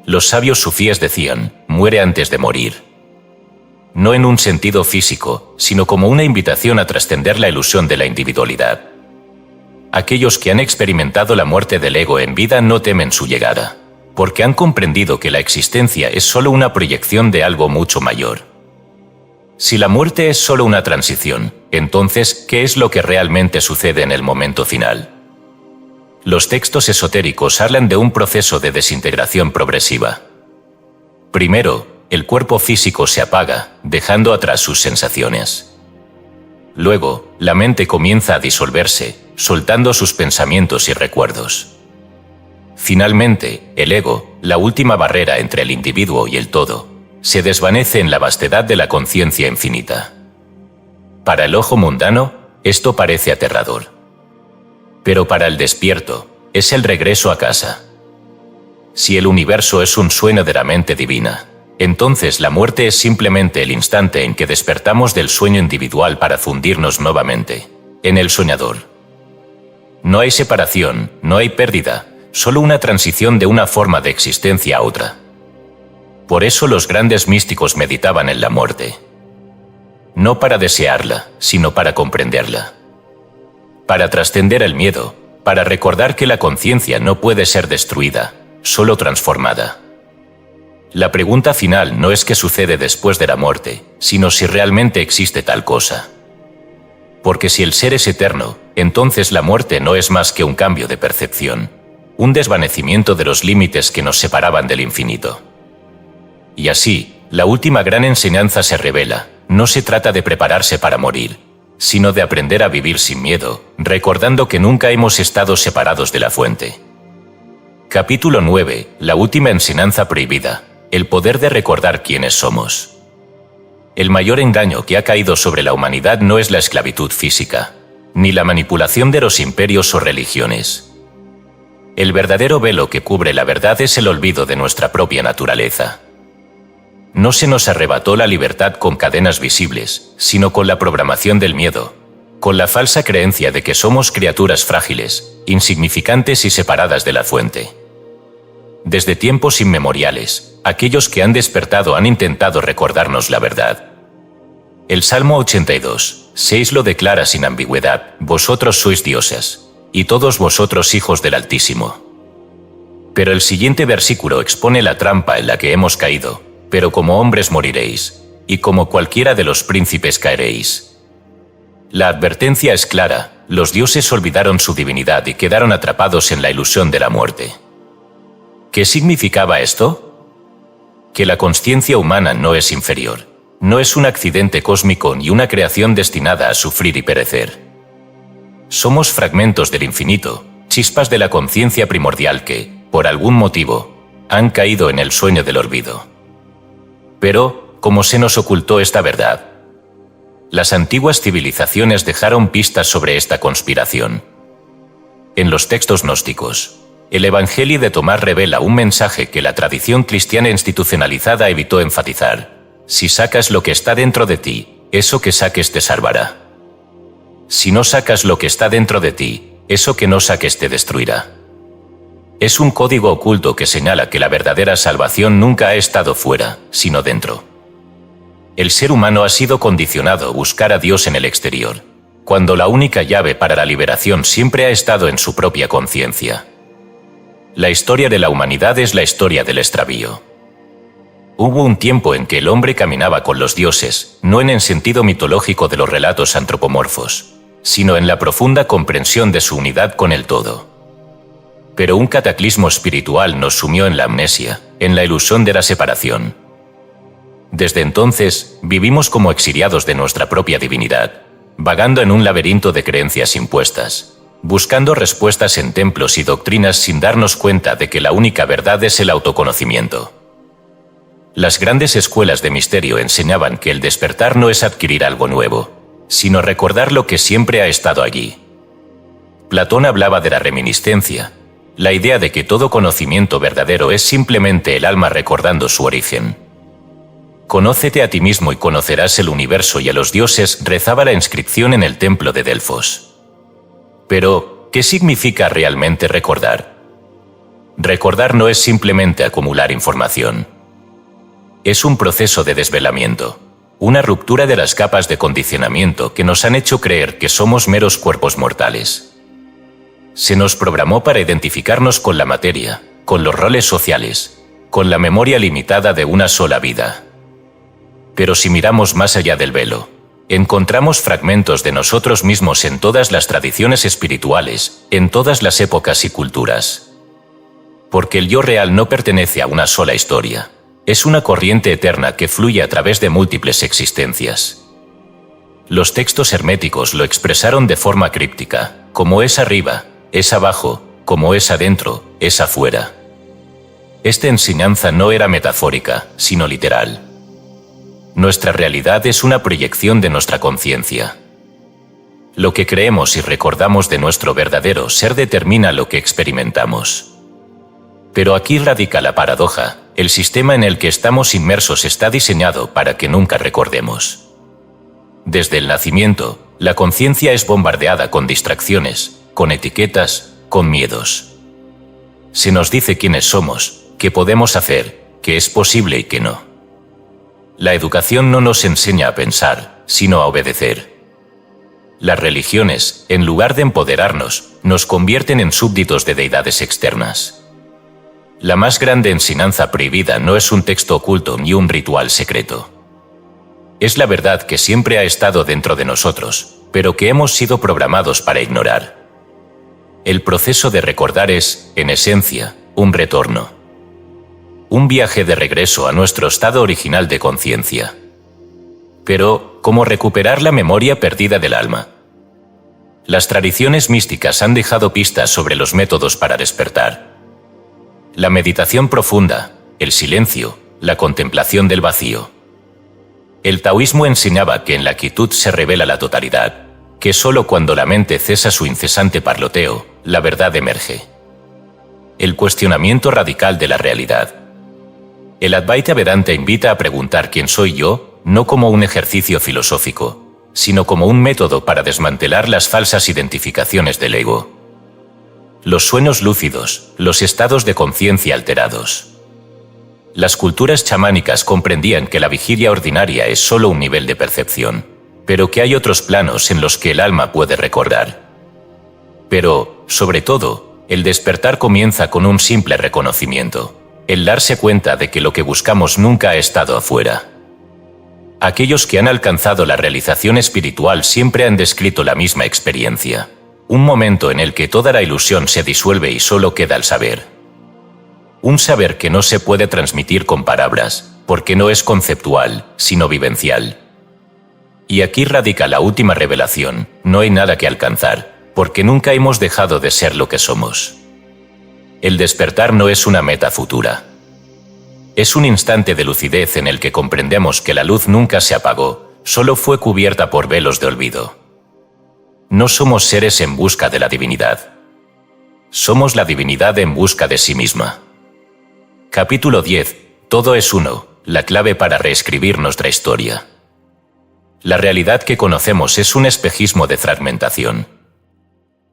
Los sabios sufíes decían, muere antes de morir. No en un sentido físico, sino como una invitación a trascender la ilusión de la individualidad. Aquellos que han experimentado la muerte del ego en vida no temen su llegada, porque han comprendido que la existencia es solo una proyección de algo mucho mayor. Si la muerte es solo una transición, entonces, ¿qué es lo que realmente sucede en el momento final? Los textos esotéricos hablan de un proceso de desintegración progresiva. Primero, el cuerpo físico se apaga, dejando atrás sus sensaciones. Luego, la mente comienza a disolverse, soltando sus pensamientos y recuerdos. Finalmente, el ego, la última barrera entre el individuo y el todo, se desvanece en la vastedad de la conciencia infinita. Para el ojo mundano, esto parece aterrador. Pero para el despierto, es el regreso a casa. Si el universo es un sueño de la mente divina, entonces la muerte es simplemente el instante en que despertamos del sueño individual para fundirnos nuevamente en el soñador. No hay separación, no hay pérdida, solo una transición de una forma de existencia a otra. Por eso los grandes místicos meditaban en la muerte. No para desearla, sino para comprenderla. Para trascender el miedo, para recordar que la conciencia no puede ser destruida, solo transformada. La pregunta final no es qué sucede después de la muerte, sino si realmente existe tal cosa. Porque si el ser es eterno, entonces la muerte no es más que un cambio de percepción, un desvanecimiento de los límites que nos separaban del infinito. Y así, la última gran enseñanza se revela: no se trata de prepararse para morir, sino de aprender a vivir sin miedo, recordando que nunca hemos estado separados de la fuente. Capítulo 9. La última enseñanza prohibida: el poder de recordar quiénes somos. El mayor engaño que ha caído sobre la humanidad no es la esclavitud física, ni la manipulación de los imperios o religiones. El verdadero velo que cubre la verdad es el olvido de nuestra propia naturaleza. No se nos arrebató la libertad con cadenas visibles, sino con la programación del miedo, con la falsa creencia de que somos criaturas frágiles, insignificantes y separadas de la fuente. Desde tiempos inmemoriales, aquellos que han despertado han intentado recordarnos la verdad. El Salmo 82, 6 lo declara sin ambigüedad: vosotros sois diosas, y todos vosotros hijos del Altísimo. Pero el siguiente versículo expone la trampa en la que hemos caído: pero como hombres moriréis, y como cualquiera de los príncipes caeréis. La advertencia es clara: los dioses olvidaron su divinidad y quedaron atrapados en la ilusión de la muerte. ¿Qué significaba esto? Que la consciencia humana no es inferior, no es un accidente cósmico ni una creación destinada a sufrir y perecer. Somos fragmentos del infinito, chispas de la conciencia primordial que, por algún motivo, han caído en el sueño del olvido. Pero, ¿cómo se nos ocultó esta verdad? Las antiguas civilizaciones dejaron pistas sobre esta conspiración. En los textos gnósticos, el Evangelio de Tomás revela un mensaje que la tradición cristiana institucionalizada evitó enfatizar: si sacas lo que está dentro de ti, eso que saques te salvará. Si no sacas lo que está dentro de ti, eso que no saques te destruirá. Es un código oculto que señala que la verdadera salvación nunca ha estado fuera, sino dentro. El ser humano ha sido condicionado a buscar a Dios en el exterior, cuando la única llave para la liberación siempre ha estado en su propia conciencia. La historia de la humanidad es la historia del extravío. Hubo un tiempo en que el hombre caminaba con los dioses, no en el sentido mitológico de los relatos antropomorfos, sino en la profunda comprensión de su unidad con el todo. Pero un cataclismo espiritual nos sumió en la amnesia, en la ilusión de la separación. Desde entonces, vivimos como exiliados de nuestra propia divinidad, vagando en un laberinto de creencias impuestas, buscando respuestas en templos y doctrinas sin darnos cuenta de que la única verdad es el autoconocimiento. Las grandes escuelas de misterio enseñaban que el despertar no es adquirir algo nuevo, sino recordar lo que siempre ha estado allí. Platón hablaba de la reminiscencia, la idea de que todo conocimiento verdadero es simplemente el alma recordando su origen. Conócete a ti mismo y conocerás el universo y a los dioses, rezaba la inscripción en el templo de Delfos. Pero, ¿qué significa realmente recordar? Recordar no es simplemente acumular información. Es un proceso de desvelamiento, una ruptura de las capas de condicionamiento que nos han hecho creer que somos meros cuerpos mortales. Se nos programó para identificarnos con la materia, con los roles sociales, con la memoria limitada de una sola vida. Pero si miramos más allá del velo, encontramos fragmentos de nosotros mismos en todas las tradiciones espirituales, en todas las épocas y culturas. Porque el yo real no pertenece a una sola historia, es una corriente eterna que fluye a través de múltiples existencias. Los textos herméticos lo expresaron de forma críptica, como es arriba, es abajo, como es adentro, es afuera. Esta enseñanza no era metafórica, sino literal. Nuestra realidad es una proyección de nuestra conciencia. Lo que creemos y recordamos de nuestro verdadero ser determina lo que experimentamos. Pero aquí radica la paradoja: el sistema en el que estamos inmersos está diseñado para que nunca recordemos. Desde el nacimiento, la conciencia es bombardeada con distracciones, con etiquetas, con miedos. Se nos dice quiénes somos, qué podemos hacer, qué es posible y qué no. La educación no nos enseña a pensar, sino a obedecer. Las religiones, en lugar de empoderarnos, nos convierten en súbditos de deidades externas. La más grande enseñanza prohibida no es un texto oculto ni un ritual secreto. Es la verdad que siempre ha estado dentro de nosotros, pero que hemos sido programados para ignorar. El proceso de recordar es, en esencia, un retorno. Un viaje de regreso a nuestro estado original de conciencia. Pero, ¿cómo recuperar la memoria perdida del alma? Las tradiciones místicas han dejado pistas sobre los métodos para despertar. La meditación profunda, el silencio, la contemplación del vacío. El taoísmo enseñaba que en la quietud se revela la totalidad, que solo cuando la mente cesa su incesante parloteo, la verdad emerge. El cuestionamiento radical de la realidad. El Advaita Vedanta invita a preguntar quién soy yo, no como un ejercicio filosófico, sino como un método para desmantelar las falsas identificaciones del ego. Los sueños lúcidos, los estados de conciencia alterados. Las culturas chamánicas comprendían que la vigilia ordinaria es solo un nivel de percepción, pero que hay otros planos en los que el alma puede recordar. Pero, sobre todo, el despertar comienza con un simple reconocimiento, el darse cuenta de que lo que buscamos nunca ha estado afuera. Aquellos que han alcanzado la realización espiritual siempre han descrito la misma experiencia, un momento en el que toda la ilusión se disuelve y solo queda el saber. Un saber que no se puede transmitir con palabras, porque no es conceptual, sino vivencial. Y aquí radica la última revelación: no hay nada que alcanzar, porque nunca hemos dejado de ser lo que somos. El despertar no es una meta futura. Es un instante de lucidez en el que comprendemos que la luz nunca se apagó, solo fue cubierta por velos de olvido. No somos seres en busca de la divinidad. Somos la divinidad en busca de sí misma. Capítulo 10. Todo es uno, la clave para reescribir nuestra historia. La realidad que conocemos es un espejismo de fragmentación.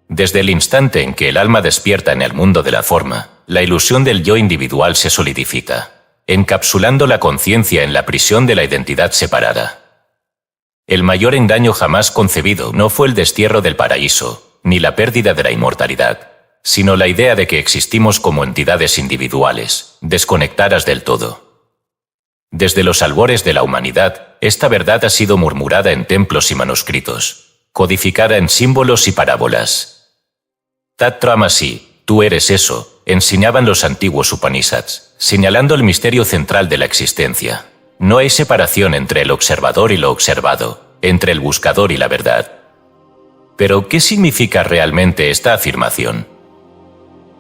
Desde el instante en que el alma despierta en el mundo de la forma, la ilusión del yo individual se solidifica, encapsulando la conciencia en la prisión de la identidad separada. El mayor engaño jamás concebido no fue el destierro del paraíso, ni la pérdida de la inmortalidad, sino la idea de que existimos como entidades individuales, desconectadas del todo. Desde los albores de la humanidad, esta verdad ha sido murmurada en templos y manuscritos, codificada en símbolos y parábolas. Tat Tramasi, tú eres eso, enseñaban los antiguos Upanishads, señalando el misterio central de la existencia. No hay separación entre el observador y lo observado, entre el buscador y la verdad. Pero, ¿qué significa realmente esta afirmación?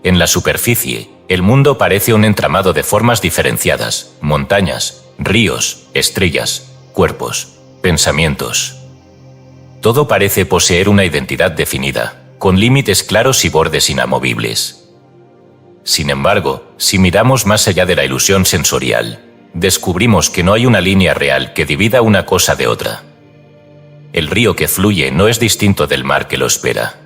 En la superficie, el mundo parece un entramado de formas diferenciadas: montañas, ríos, estrellas, cuerpos, pensamientos. Todo parece poseer una identidad definida, con límites claros y bordes inamovibles. Sin embargo, si miramos más allá de la ilusión sensorial, descubrimos que no hay una línea real que divida una cosa de otra. El río que fluye no es distinto del mar que lo espera.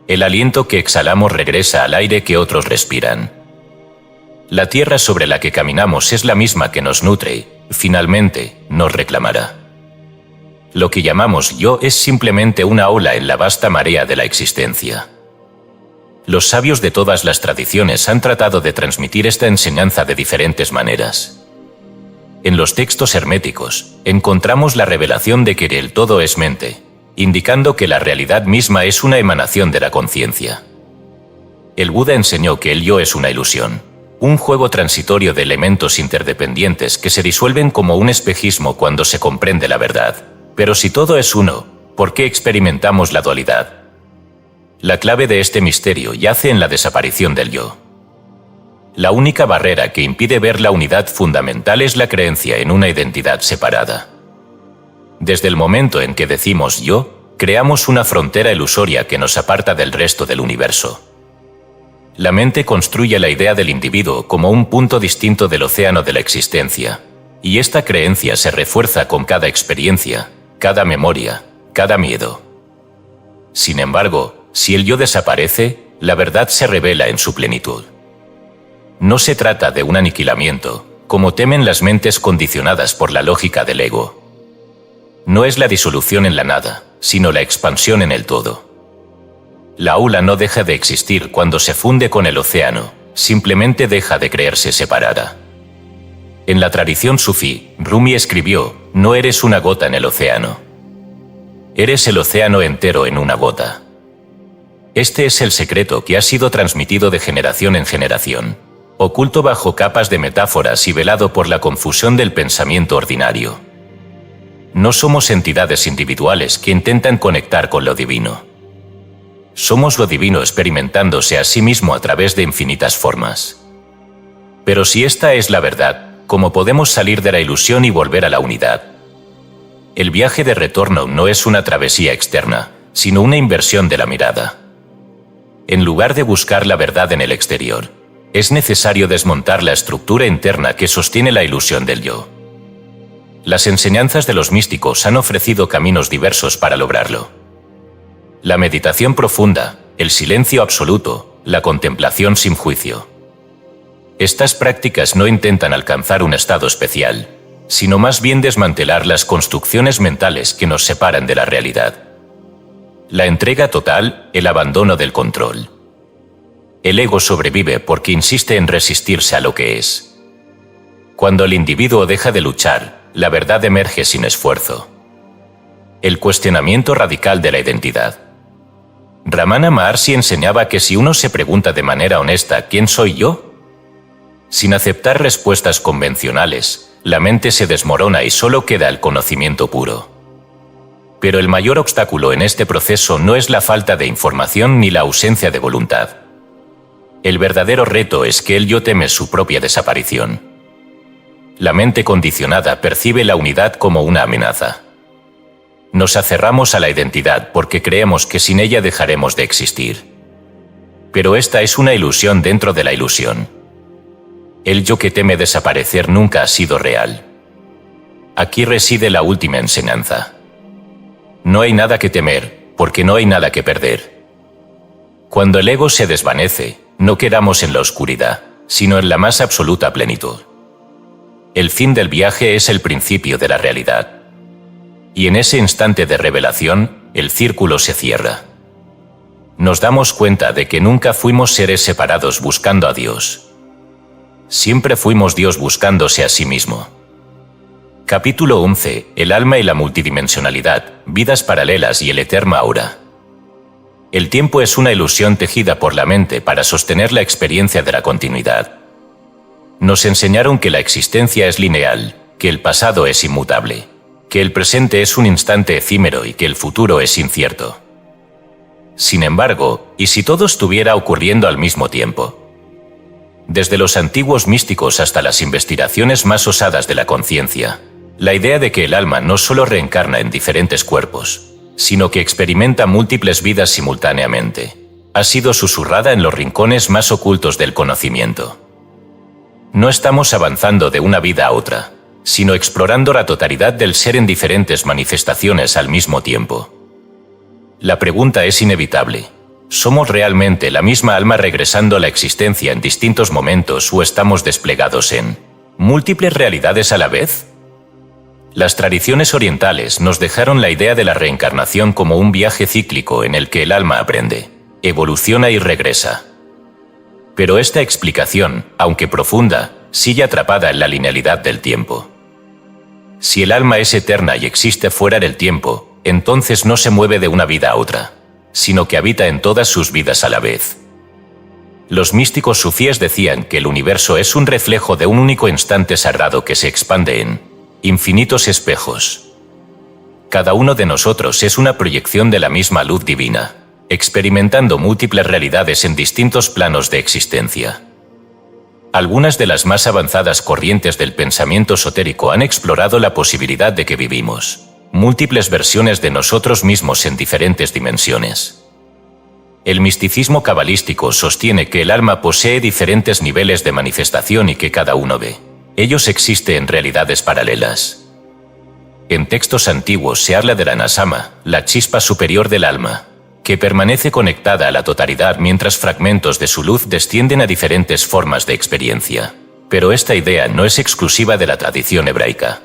El aliento que exhalamos regresa al aire que otros respiran. La tierra sobre la que caminamos es la misma que nos nutre, finalmente, nos reclamará. Lo que llamamos yo es simplemente una ola en la vasta marea de la existencia. Los sabios de todas las tradiciones han tratado de transmitir esta enseñanza de diferentes maneras. En los textos herméticos, encontramos la revelación de que el todo es mente, indicando que la realidad misma es una emanación de la conciencia. El Buda enseñó que el yo es una ilusión, un juego transitorio de elementos interdependientes que se disuelven como un espejismo cuando se comprende la verdad. Pero si todo es uno, ¿por qué experimentamos la dualidad? La clave de este misterio yace en la desaparición del yo. La única barrera que impide ver la unidad fundamental es la creencia en una identidad separada. Desde el momento en que decimos yo, creamos una frontera ilusoria que nos aparta del resto del universo. La mente construye la idea del individuo como un punto distinto del océano de la existencia, y esta creencia se refuerza con cada experiencia, cada memoria, cada miedo. Sin embargo, si el yo desaparece, la verdad se revela en su plenitud. No se trata de un aniquilamiento, como temen las mentes condicionadas por la lógica del ego. No es la disolución en la nada, sino la expansión en el todo. La aula no deja de existir cuando se funde con el océano, simplemente deja de creerse separada. En la tradición sufí, Rumi escribió: no eres una gota en el océano. Eres el océano entero en una gota. Este es el secreto que ha sido transmitido de generación en generación, oculto bajo capas de metáforas y velado por la confusión del pensamiento ordinario. No somos entidades individuales que intentan conectar con lo divino. Somos lo divino experimentándose a sí mismo a través de infinitas formas. Pero si esta es la verdad, ¿cómo podemos salir de la ilusión y volver a la unidad? El viaje de retorno no es una travesía externa, sino una inversión de la mirada. En lugar de buscar la verdad en el exterior, es necesario desmontar la estructura interna que sostiene la ilusión del yo. Las enseñanzas de los místicos han ofrecido caminos diversos para lograrlo. La meditación profunda, el silencio absoluto, la contemplación sin juicio. Estas prácticas no intentan alcanzar un estado especial, sino más bien desmantelar las construcciones mentales que nos separan de la realidad. La entrega total, el abandono del control. El ego sobrevive porque insiste en resistirse a lo que es. Cuando el individuo deja de luchar, la verdad emerge sin esfuerzo. El cuestionamiento radical de la identidad. Ramana Maharshi enseñaba que si uno se pregunta de manera honesta ¿quién soy yo?, sin aceptar respuestas convencionales, la mente se desmorona y solo queda el conocimiento puro. Pero el mayor obstáculo en este proceso no es la falta de información ni la ausencia de voluntad. El verdadero reto es que el yo teme su propia desaparición. La mente condicionada percibe la unidad como una amenaza. Nos aferramos a la identidad porque creemos que sin ella dejaremos de existir. Pero esta es una ilusión dentro de la ilusión. El yo que teme desaparecer nunca ha sido real. Aquí reside la última enseñanza. No hay nada que temer, porque no hay nada que perder. Cuando el ego se desvanece, no quedamos en la oscuridad, sino en la más absoluta plenitud. El fin del viaje es el principio de la realidad. Y en ese instante de revelación, el círculo se cierra. Nos damos cuenta de que nunca fuimos seres separados buscando a Dios. Siempre fuimos Dios buscándose a sí mismo. Capítulo 11. El alma y la multidimensionalidad, vidas paralelas y el eterno aura. El tiempo es una ilusión tejida por la mente para sostener la experiencia de la continuidad. Nos enseñaron que la existencia es lineal, que el pasado es inmutable, que el presente es un instante efímero y que el futuro es incierto. Sin embargo, ¿y si todo estuviera ocurriendo al mismo tiempo? Desde los antiguos místicos hasta las investigaciones más osadas de la conciencia, la idea de que el alma no solo reencarna en diferentes cuerpos, sino que experimenta múltiples vidas simultáneamente, ha sido susurrada en los rincones más ocultos del conocimiento. No estamos avanzando de una vida a otra, sino explorando la totalidad del ser en diferentes manifestaciones al mismo tiempo. La pregunta es inevitable. ¿Somos realmente la misma alma regresando a la existencia en distintos momentos o estamos desplegados en múltiples realidades a la vez? Las tradiciones orientales nos dejaron la idea de la reencarnación como un viaje cíclico en el que el alma aprende, evoluciona y regresa. Pero esta explicación, aunque profunda, sigue atrapada en la linealidad del tiempo. Si el alma es eterna y existe fuera del tiempo, entonces no se mueve de una vida a otra, sino que habita en todas sus vidas a la vez. Los místicos sufíes decían que el universo es un reflejo de un único instante sagrado que se expande en infinitos espejos. Cada uno de nosotros es una proyección de la misma luz divina, experimentando múltiples realidades en distintos planos de existencia. Algunas de las más avanzadas corrientes del pensamiento esotérico han explorado la posibilidad de que vivimos múltiples versiones de nosotros mismos en diferentes dimensiones. El misticismo cabalístico sostiene que el alma posee diferentes niveles de manifestación y que cada uno de ellos existe en realidades paralelas. En textos antiguos se habla de la nasama, la chispa superior del alma, que permanece conectada a la totalidad mientras fragmentos de su luz descienden a diferentes formas de experiencia. Pero esta idea no es exclusiva de la tradición hebraica.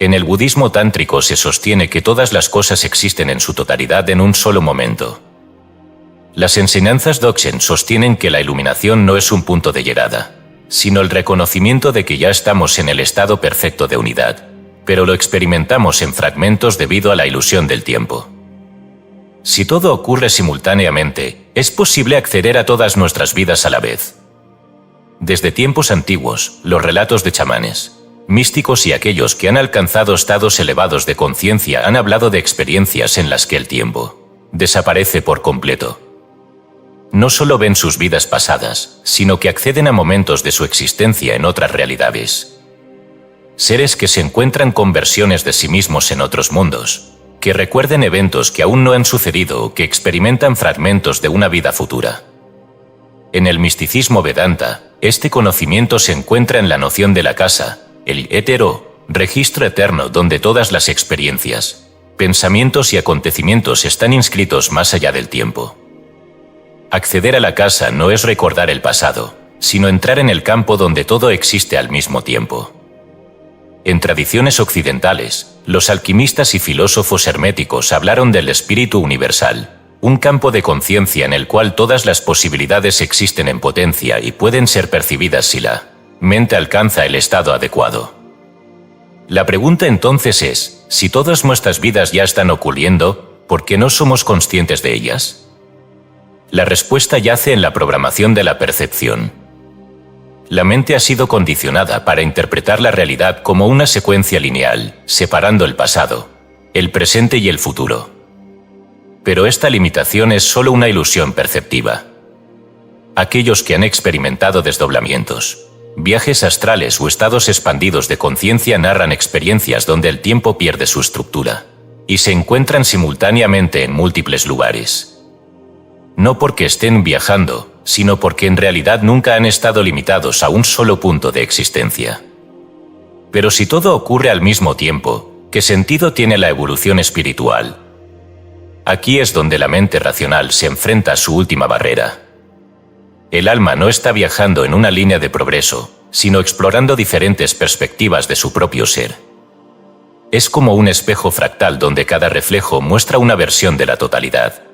En el budismo tántrico se sostiene que todas las cosas existen en su totalidad en un solo momento. Las enseñanzas Dzogchen sostienen que la iluminación no es un punto de llegada, sino el reconocimiento de que ya estamos en el estado perfecto de unidad, pero lo experimentamos en fragmentos debido a la ilusión del tiempo. Si todo ocurre simultáneamente, es posible acceder a todas nuestras vidas a la vez. Desde tiempos antiguos, los relatos de chamanes, místicos y aquellos que han alcanzado estados elevados de conciencia han hablado de experiencias en las que el tiempo desaparece por completo. No solo ven sus vidas pasadas, sino que acceden a momentos de su existencia en otras realidades. Seres que se encuentran con versiones de sí mismos en otros mundos, que recuerden eventos que aún no han sucedido o que experimentan fragmentos de una vida futura. En el misticismo Vedanta, este conocimiento se encuentra en la noción de la casa, el éter o registro eterno donde todas las experiencias, pensamientos y acontecimientos están inscritos más allá del tiempo. Acceder a la casa no es recordar el pasado, sino entrar en el campo donde todo existe al mismo tiempo. En tradiciones occidentales, los alquimistas y filósofos herméticos hablaron del espíritu universal, un campo de conciencia en el cual todas las posibilidades existen en potencia y pueden ser percibidas si la mente alcanza el estado adecuado. La pregunta entonces es, si todas nuestras vidas ya están ocurriendo, ¿por qué no somos conscientes de ellas? La respuesta yace en la programación de la percepción. La mente ha sido condicionada para interpretar la realidad como una secuencia lineal, separando el pasado, el presente y el futuro. Pero esta limitación es solo una ilusión perceptiva. Aquellos que han experimentado desdoblamientos, viajes astrales o estados expandidos de conciencia narran experiencias donde el tiempo pierde su estructura y se encuentran simultáneamente en múltiples lugares. No porque estén viajando, sino porque en realidad nunca han estado limitados a un solo punto de existencia. Pero si todo ocurre al mismo tiempo, ¿qué sentido tiene la evolución espiritual? Aquí es donde la mente racional se enfrenta a su última barrera. El alma no está viajando en una línea de progreso, sino explorando diferentes perspectivas de su propio ser. Es como un espejo fractal donde cada reflejo muestra una versión de la totalidad.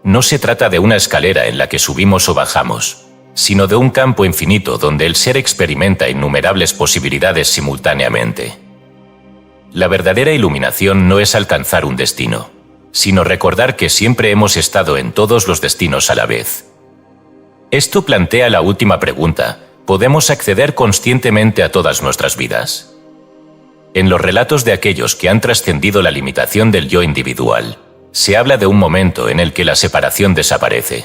No se trata de una escalera en la que subimos o bajamos, sino de un campo infinito donde el ser experimenta innumerables posibilidades simultáneamente. La verdadera iluminación no es alcanzar un destino, sino recordar que siempre hemos estado en todos los destinos a la vez. Esto plantea la última pregunta: ¿podemos acceder conscientemente a todas nuestras vidas? En los relatos de aquellos que han trascendido la limitación del yo individual, se habla de un momento en el que la separación desaparece.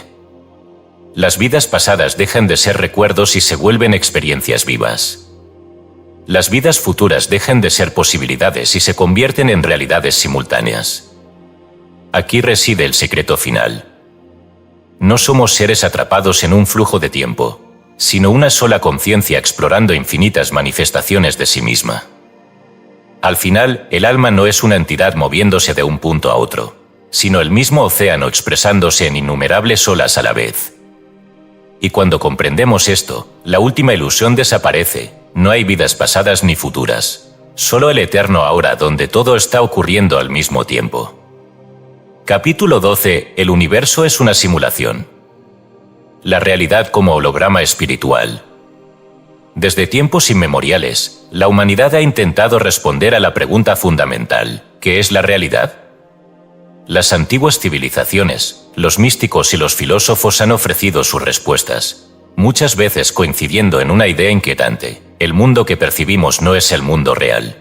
Las vidas pasadas dejan de ser recuerdos y se vuelven experiencias vivas. Las vidas futuras dejan de ser posibilidades y se convierten en realidades simultáneas. Aquí reside el secreto final. No somos seres atrapados en un flujo de tiempo, sino una sola conciencia explorando infinitas manifestaciones de sí misma. Al final, el alma no es una entidad moviéndose de un punto a otro, sino el mismo océano expresándose en innumerables olas a la vez. Y cuando comprendemos esto, la última ilusión desaparece, no hay vidas pasadas ni futuras, solo el eterno ahora donde todo está ocurriendo al mismo tiempo. Capítulo 12. El universo es una simulación. La realidad como holograma espiritual. Desde tiempos inmemoriales, la humanidad ha intentado responder a la pregunta fundamental: ¿qué es la realidad? Las antiguas civilizaciones, los místicos y los filósofos han ofrecido sus respuestas, muchas veces coincidiendo en una idea inquietante: el mundo que percibimos no es el mundo real.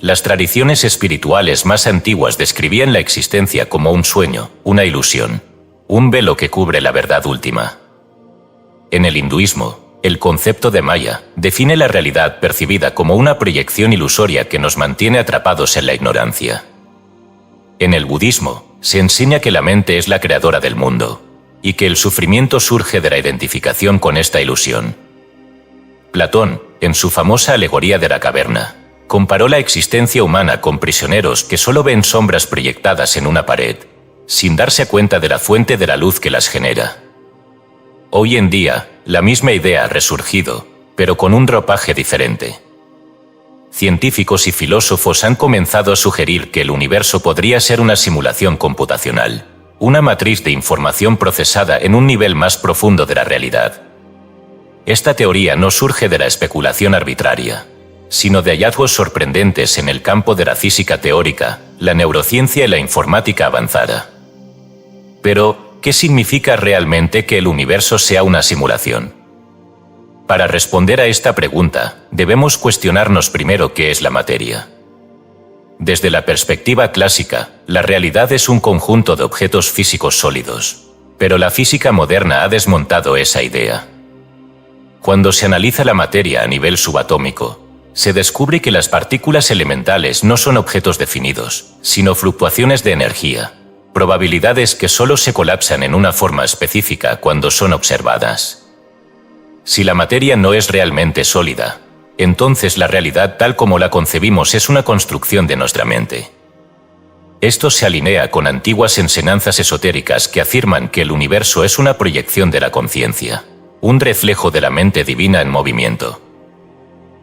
Las tradiciones espirituales más antiguas describían la existencia como un sueño, una ilusión, un velo que cubre la verdad última. En el hinduismo, el concepto de Maya define la realidad percibida como una proyección ilusoria que nos mantiene atrapados en la ignorancia. En el budismo, se enseña que la mente es la creadora del mundo, y que el sufrimiento surge de la identificación con esta ilusión. Platón, en su famosa alegoría de la caverna, comparó la existencia humana con prisioneros que solo ven sombras proyectadas en una pared, sin darse cuenta de la fuente de la luz que las genera. Hoy en día, la misma idea ha resurgido, pero con un ropaje diferente. Científicos y filósofos han comenzado a sugerir que el universo podría ser una simulación computacional, una matriz de información procesada en un nivel más profundo de la realidad. Esta teoría no surge de la especulación arbitraria, sino de hallazgos sorprendentes en el campo de la física teórica, la neurociencia y la informática avanzada. Pero, ¿qué significa realmente que el universo sea una simulación? Para responder a esta pregunta, debemos cuestionarnos primero qué es la materia. Desde la perspectiva clásica, la realidad es un conjunto de objetos físicos sólidos, pero la física moderna ha desmontado esa idea. Cuando se analiza la materia a nivel subatómico, se descubre que las partículas elementales no son objetos definidos, sino fluctuaciones de energía, probabilidades que solo se colapsan en una forma específica cuando son observadas. Si la materia no es realmente sólida, entonces la realidad tal como la concebimos es una construcción de nuestra mente. Esto se alinea con antiguas enseñanzas esotéricas que afirman que el universo es una proyección de la conciencia, un reflejo de la mente divina en movimiento.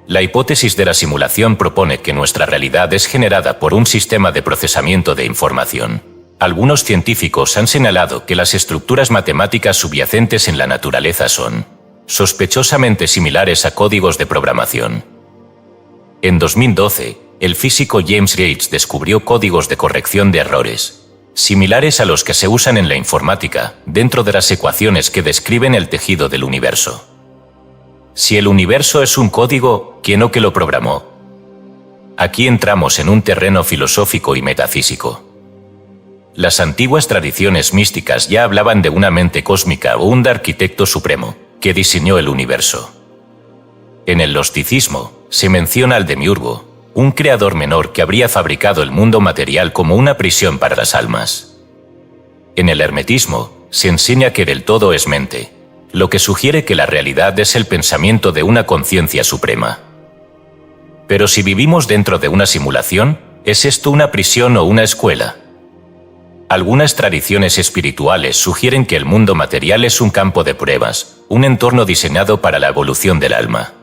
La hipótesis de la simulación propone que nuestra realidad es generada por un sistema de procesamiento de información. Algunos científicos han señalado que las estructuras matemáticas subyacentes en la naturaleza son sospechosamente similares a códigos de programación. En 2012, el físico James Gates descubrió códigos de corrección de errores, similares a los que se usan en la informática, dentro de las ecuaciones que describen el tejido del universo. Si el universo es un código, ¿quién o qué lo programó? Aquí entramos en un terreno filosófico y metafísico. Las antiguas tradiciones místicas ya hablaban de una mente cósmica o un arquitecto supremo, que diseñó el universo. En el gnosticismo, se menciona al demiurgo, un creador menor que habría fabricado el mundo material como una prisión para las almas. En el hermetismo, se enseña que el todo es mente, lo que sugiere que la realidad es el pensamiento de una conciencia suprema. Pero si vivimos dentro de una simulación, ¿es esto una prisión o una escuela? Algunas tradiciones espirituales sugieren que el mundo material es un campo de pruebas, un entorno diseñado para la evolución del alma.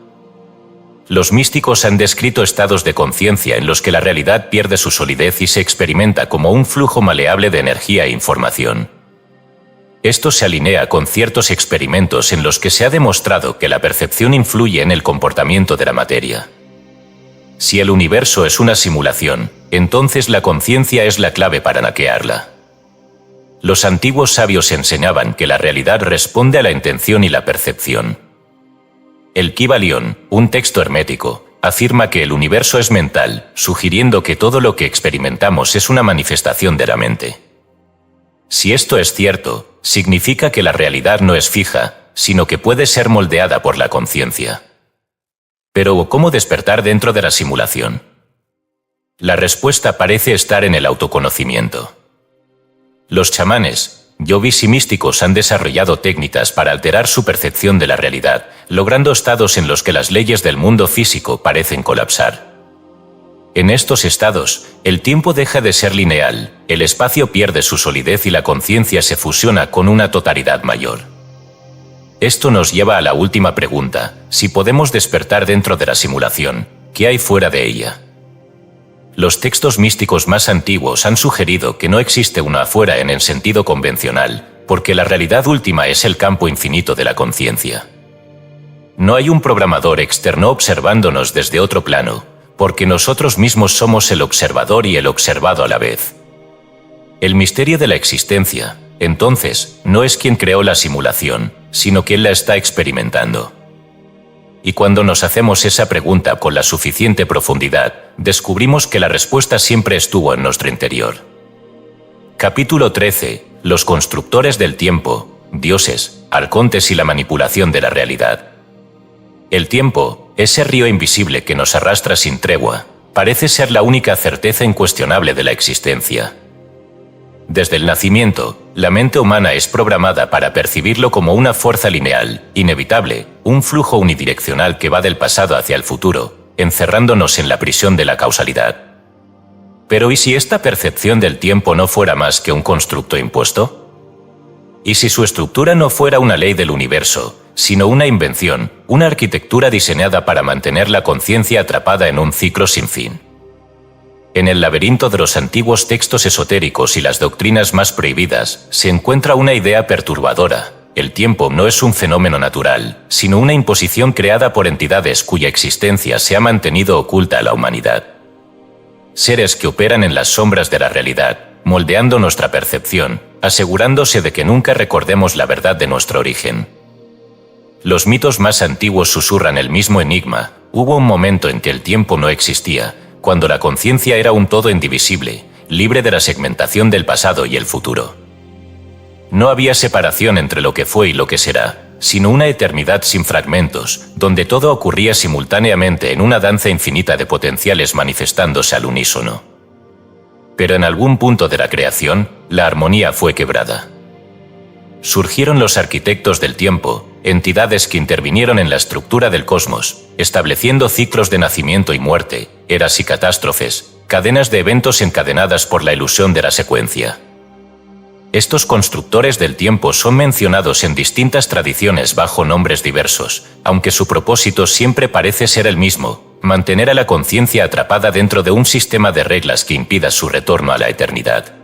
Los místicos han descrito estados de conciencia en los que la realidad pierde su solidez y se experimenta como un flujo maleable de energía e información. Esto se alinea con ciertos experimentos en los que se ha demostrado que la percepción influye en el comportamiento de la materia. Si el universo es una simulación, entonces la conciencia es la clave para hackearla. Los antiguos sabios enseñaban que la realidad responde a la intención y la percepción. El Kybalión, un texto hermético, afirma que el universo es mental, sugiriendo que todo lo que experimentamos es una manifestación de la mente. Si esto es cierto, significa que la realidad no es fija, sino que puede ser moldeada por la conciencia. Pero, ¿cómo despertar dentro de la simulación? La respuesta parece estar en el autoconocimiento. Los chamanes, yogis y místicos han desarrollado técnicas para alterar su percepción de la realidad, logrando estados en los que las leyes del mundo físico parecen colapsar. En estos estados, el tiempo deja de ser lineal, el espacio pierde su solidez y la conciencia se fusiona con una totalidad mayor. Esto nos lleva a la última pregunta: si podemos despertar dentro de la simulación, ¿qué hay fuera de ella? Los textos místicos más antiguos han sugerido que no existe una afuera en el sentido convencional, porque la realidad última es el campo infinito de la conciencia. No hay un programador externo observándonos desde otro plano, porque nosotros mismos somos el observador y el observado a la vez. El misterio de la existencia, entonces, no es quien creó la simulación, sino quien la está experimentando. Y cuando nos hacemos esa pregunta con la suficiente profundidad, descubrimos que la respuesta siempre estuvo en nuestro interior. Capítulo 13. Los constructores del tiempo, dioses, arcontes y la manipulación de la realidad. El tiempo, ese río invisible que nos arrastra sin tregua, parece ser la única certeza incuestionable de la existencia. Desde el nacimiento, la mente humana es programada para percibirlo como una fuerza lineal, inevitable, un flujo unidireccional que va del pasado hacia el futuro, encerrándonos en la prisión de la causalidad. Pero ¿y si esta percepción del tiempo no fuera más que un constructo impuesto? ¿Y si su estructura no fuera una ley del universo, sino una invención, una arquitectura diseñada para mantener la conciencia atrapada en un ciclo sin fin? En el laberinto de los antiguos textos esotéricos y las doctrinas más prohibidas, se encuentra una idea perturbadora. El tiempo no es un fenómeno natural, sino una imposición creada por entidades cuya existencia se ha mantenido oculta a la humanidad. Seres que operan en las sombras de la realidad, moldeando nuestra percepción, asegurándose de que nunca recordemos la verdad de nuestro origen. Los mitos más antiguos susurran el mismo enigma. Hubo un momento en que el tiempo no existía, cuando la conciencia era un todo indivisible, libre de la segmentación del pasado y el futuro. No había separación entre lo que fue y lo que será, sino una eternidad sin fragmentos, donde todo ocurría simultáneamente en una danza infinita de potenciales manifestándose al unísono. Pero en algún punto de la creación, la armonía fue quebrada. Surgieron los arquitectos del tiempo, entidades que intervinieron en la estructura del cosmos, estableciendo ciclos de nacimiento y muerte, eras y catástrofes, cadenas de eventos encadenadas por la ilusión de la secuencia. Estos constructores del tiempo son mencionados en distintas tradiciones bajo nombres diversos, aunque su propósito siempre parece ser el mismo: mantener a la conciencia atrapada dentro de un sistema de reglas que impida su retorno a la eternidad.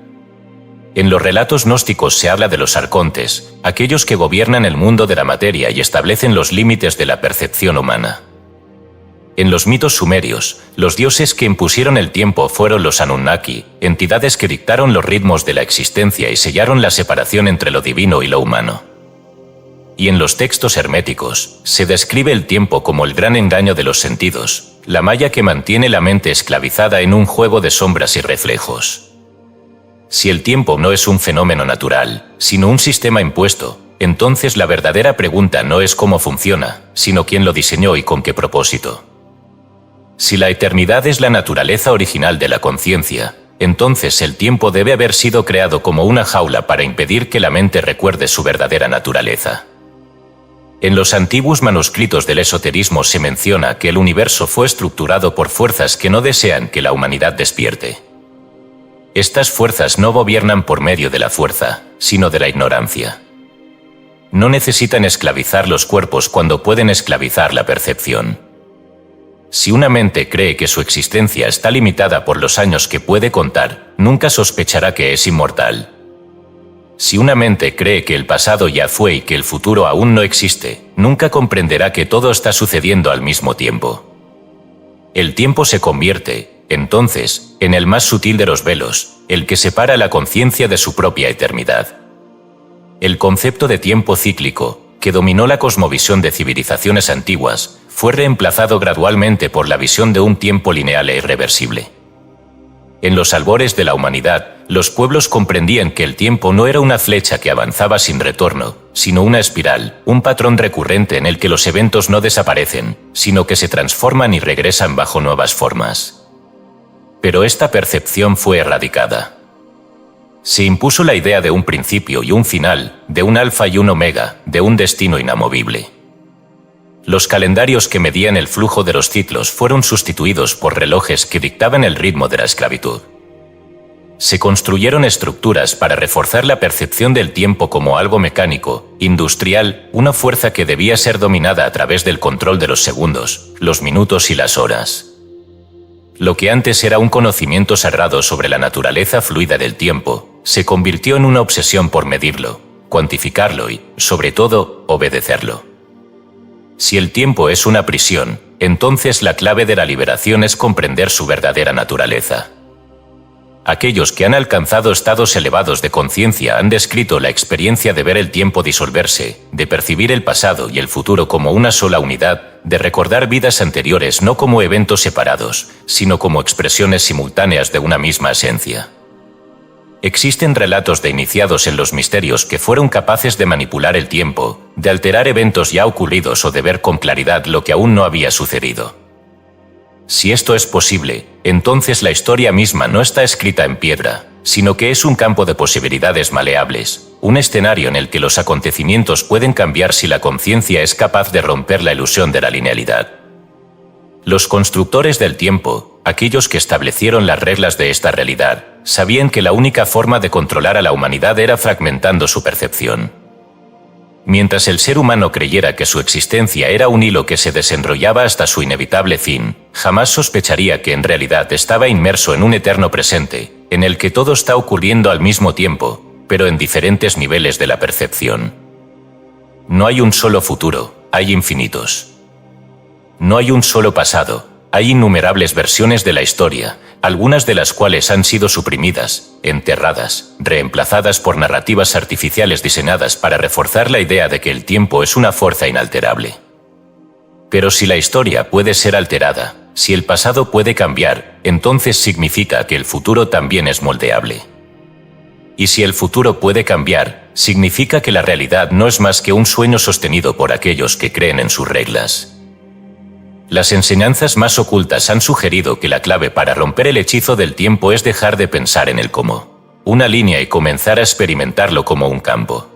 En los relatos gnósticos se habla de los arcontes, aquellos que gobiernan el mundo de la materia y establecen los límites de la percepción humana. En los mitos sumerios, los dioses que impusieron el tiempo fueron los Anunnaki, entidades que dictaron los ritmos de la existencia y sellaron la separación entre lo divino y lo humano. Y en los textos herméticos, se describe el tiempo como el gran engaño de los sentidos, la malla que mantiene la mente esclavizada en un juego de sombras y reflejos. Si el tiempo no es un fenómeno natural, sino un sistema impuesto, entonces la verdadera pregunta no es cómo funciona, sino quién lo diseñó y con qué propósito. Si la eternidad es la naturaleza original de la conciencia, entonces el tiempo debe haber sido creado como una jaula para impedir que la mente recuerde su verdadera naturaleza. En los antiguos manuscritos del esoterismo se menciona que el universo fue estructurado por fuerzas que no desean que la humanidad despierte. Estas fuerzas no gobiernan por medio de la fuerza, sino de la ignorancia. No necesitan esclavizar los cuerpos cuando pueden esclavizar la percepción. Si una mente cree que su existencia está limitada por los años que puede contar, nunca sospechará que es inmortal. Si una mente cree que el pasado ya fue y que el futuro aún no existe, nunca comprenderá que todo está sucediendo al mismo tiempo. El tiempo se convierte, entonces, en el más sutil de los velos, el que separa la conciencia de su propia eternidad. El concepto de tiempo cíclico, que dominó la cosmovisión de civilizaciones antiguas, fue reemplazado gradualmente por la visión de un tiempo lineal e irreversible. En los albores de la humanidad, los pueblos comprendían que el tiempo no era una flecha que avanzaba sin retorno, sino una espiral, un patrón recurrente en el que los eventos no desaparecen, sino que se transforman y regresan bajo nuevas formas. Pero esta percepción fue erradicada. Se impuso la idea de un principio y un final, de un alfa y un omega, de un destino inamovible. Los calendarios que medían el flujo de los ciclos fueron sustituidos por relojes que dictaban el ritmo de la esclavitud. Se construyeron estructuras para reforzar la percepción del tiempo como algo mecánico, industrial, una fuerza que debía ser dominada a través del control de los segundos, los minutos y las horas. Lo que antes era un conocimiento sagrado sobre la naturaleza fluida del tiempo, se convirtió en una obsesión por medirlo, cuantificarlo y, sobre todo, obedecerlo. Si el tiempo es una prisión, entonces la clave de la liberación es comprender su verdadera naturaleza. Aquellos que han alcanzado estados elevados de conciencia han descrito la experiencia de ver el tiempo disolverse, de percibir el pasado y el futuro como una sola unidad, de recordar vidas anteriores no como eventos separados, sino como expresiones simultáneas de una misma esencia. Existen relatos de iniciados en los misterios que fueron capaces de manipular el tiempo, de alterar eventos ya ocurridos o de ver con claridad lo que aún no había sucedido. Si esto es posible, entonces la historia misma no está escrita en piedra, sino que es un campo de posibilidades maleables, un escenario en el que los acontecimientos pueden cambiar si la conciencia es capaz de romper la ilusión de la linealidad. Los constructores del tiempo, aquellos que establecieron las reglas de esta realidad, sabían que la única forma de controlar a la humanidad era fragmentando su percepción. Mientras el ser humano creyera que su existencia era un hilo que se desenrollaba hasta su inevitable fin, jamás sospecharía que en realidad estaba inmerso en un eterno presente, en el que todo está ocurriendo al mismo tiempo, pero en diferentes niveles de la percepción. No hay un solo futuro, hay infinitos. No hay un solo pasado, hay innumerables versiones de la historia, algunas de las cuales han sido suprimidas, enterradas, reemplazadas por narrativas artificiales diseñadas para reforzar la idea de que el tiempo es una fuerza inalterable. Pero si la historia puede ser alterada, si el pasado puede cambiar, entonces significa que el futuro también es moldeable. Y si el futuro puede cambiar, significa que la realidad no es más que un sueño sostenido por aquellos que creen en sus reglas. Las enseñanzas más ocultas han sugerido que la clave para romper el hechizo del tiempo es dejar de pensar en el cómo, una línea, y comenzar a experimentarlo como un campo.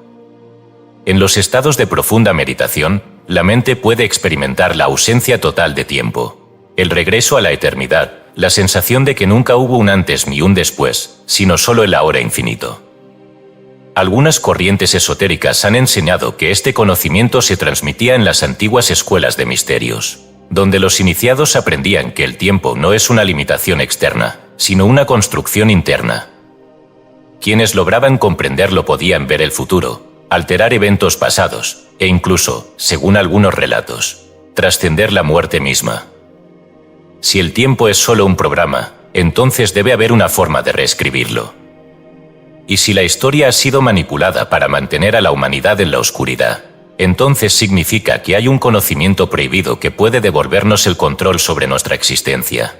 En los estados de profunda meditación, la mente puede experimentar la ausencia total de tiempo, el regreso a la eternidad, la sensación de que nunca hubo un antes ni un después, sino solo el ahora infinito. Algunas corrientes esotéricas han enseñado que este conocimiento se transmitía en las antiguas escuelas de misterios, donde los iniciados aprendían que el tiempo no es una limitación externa, sino una construcción interna. Quienes lograban comprenderlo podían ver el futuro, alterar eventos pasados, e incluso, según algunos relatos, trascender la muerte misma. Si el tiempo es solo un programa, entonces debe haber una forma de reescribirlo. Y si la historia ha sido manipulada para mantener a la humanidad en la oscuridad, entonces significa que hay un conocimiento prohibido que puede devolvernos el control sobre nuestra existencia.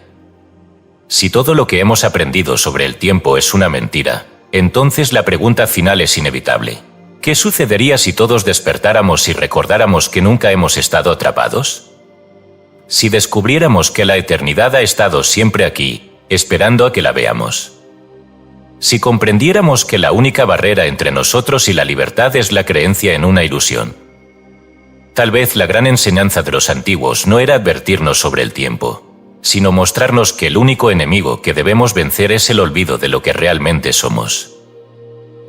Si todo lo que hemos aprendido sobre el tiempo es una mentira, entonces la pregunta final es inevitable. ¿Qué sucedería si todos despertáramos y recordáramos que nunca hemos estado atrapados? Si descubriéramos que la eternidad ha estado siempre aquí, esperando a que la veamos. Si comprendiéramos que la única barrera entre nosotros y la libertad es la creencia en una ilusión. Tal vez la gran enseñanza de los antiguos no era advertirnos sobre el tiempo, sino mostrarnos que el único enemigo que debemos vencer es el olvido de lo que realmente somos.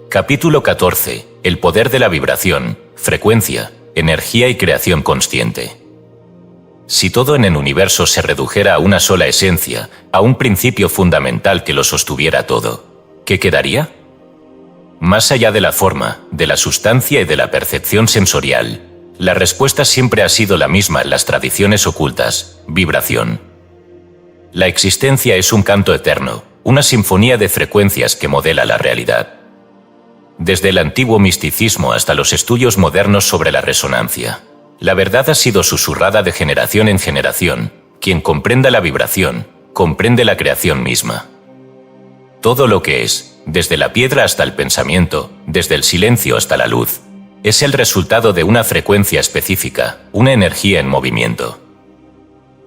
Capítulo 14. El poder de la vibración, frecuencia, energía y creación consciente. Si todo en el universo se redujera a una sola esencia, a un principio fundamental que lo sostuviera todo, ¿qué quedaría? Más allá de la forma, de la sustancia y de la percepción sensorial, la respuesta siempre ha sido la misma en las tradiciones ocultas: vibración. La existencia es un canto eterno, una sinfonía de frecuencias que modela la realidad. Desde el antiguo misticismo hasta los estudios modernos sobre la resonancia, la verdad ha sido susurrada de generación en generación. Quien comprenda la vibración, comprende la creación misma. Todo lo que es, desde la piedra hasta el pensamiento, desde el silencio hasta la luz, es el resultado de una frecuencia específica, una energía en movimiento.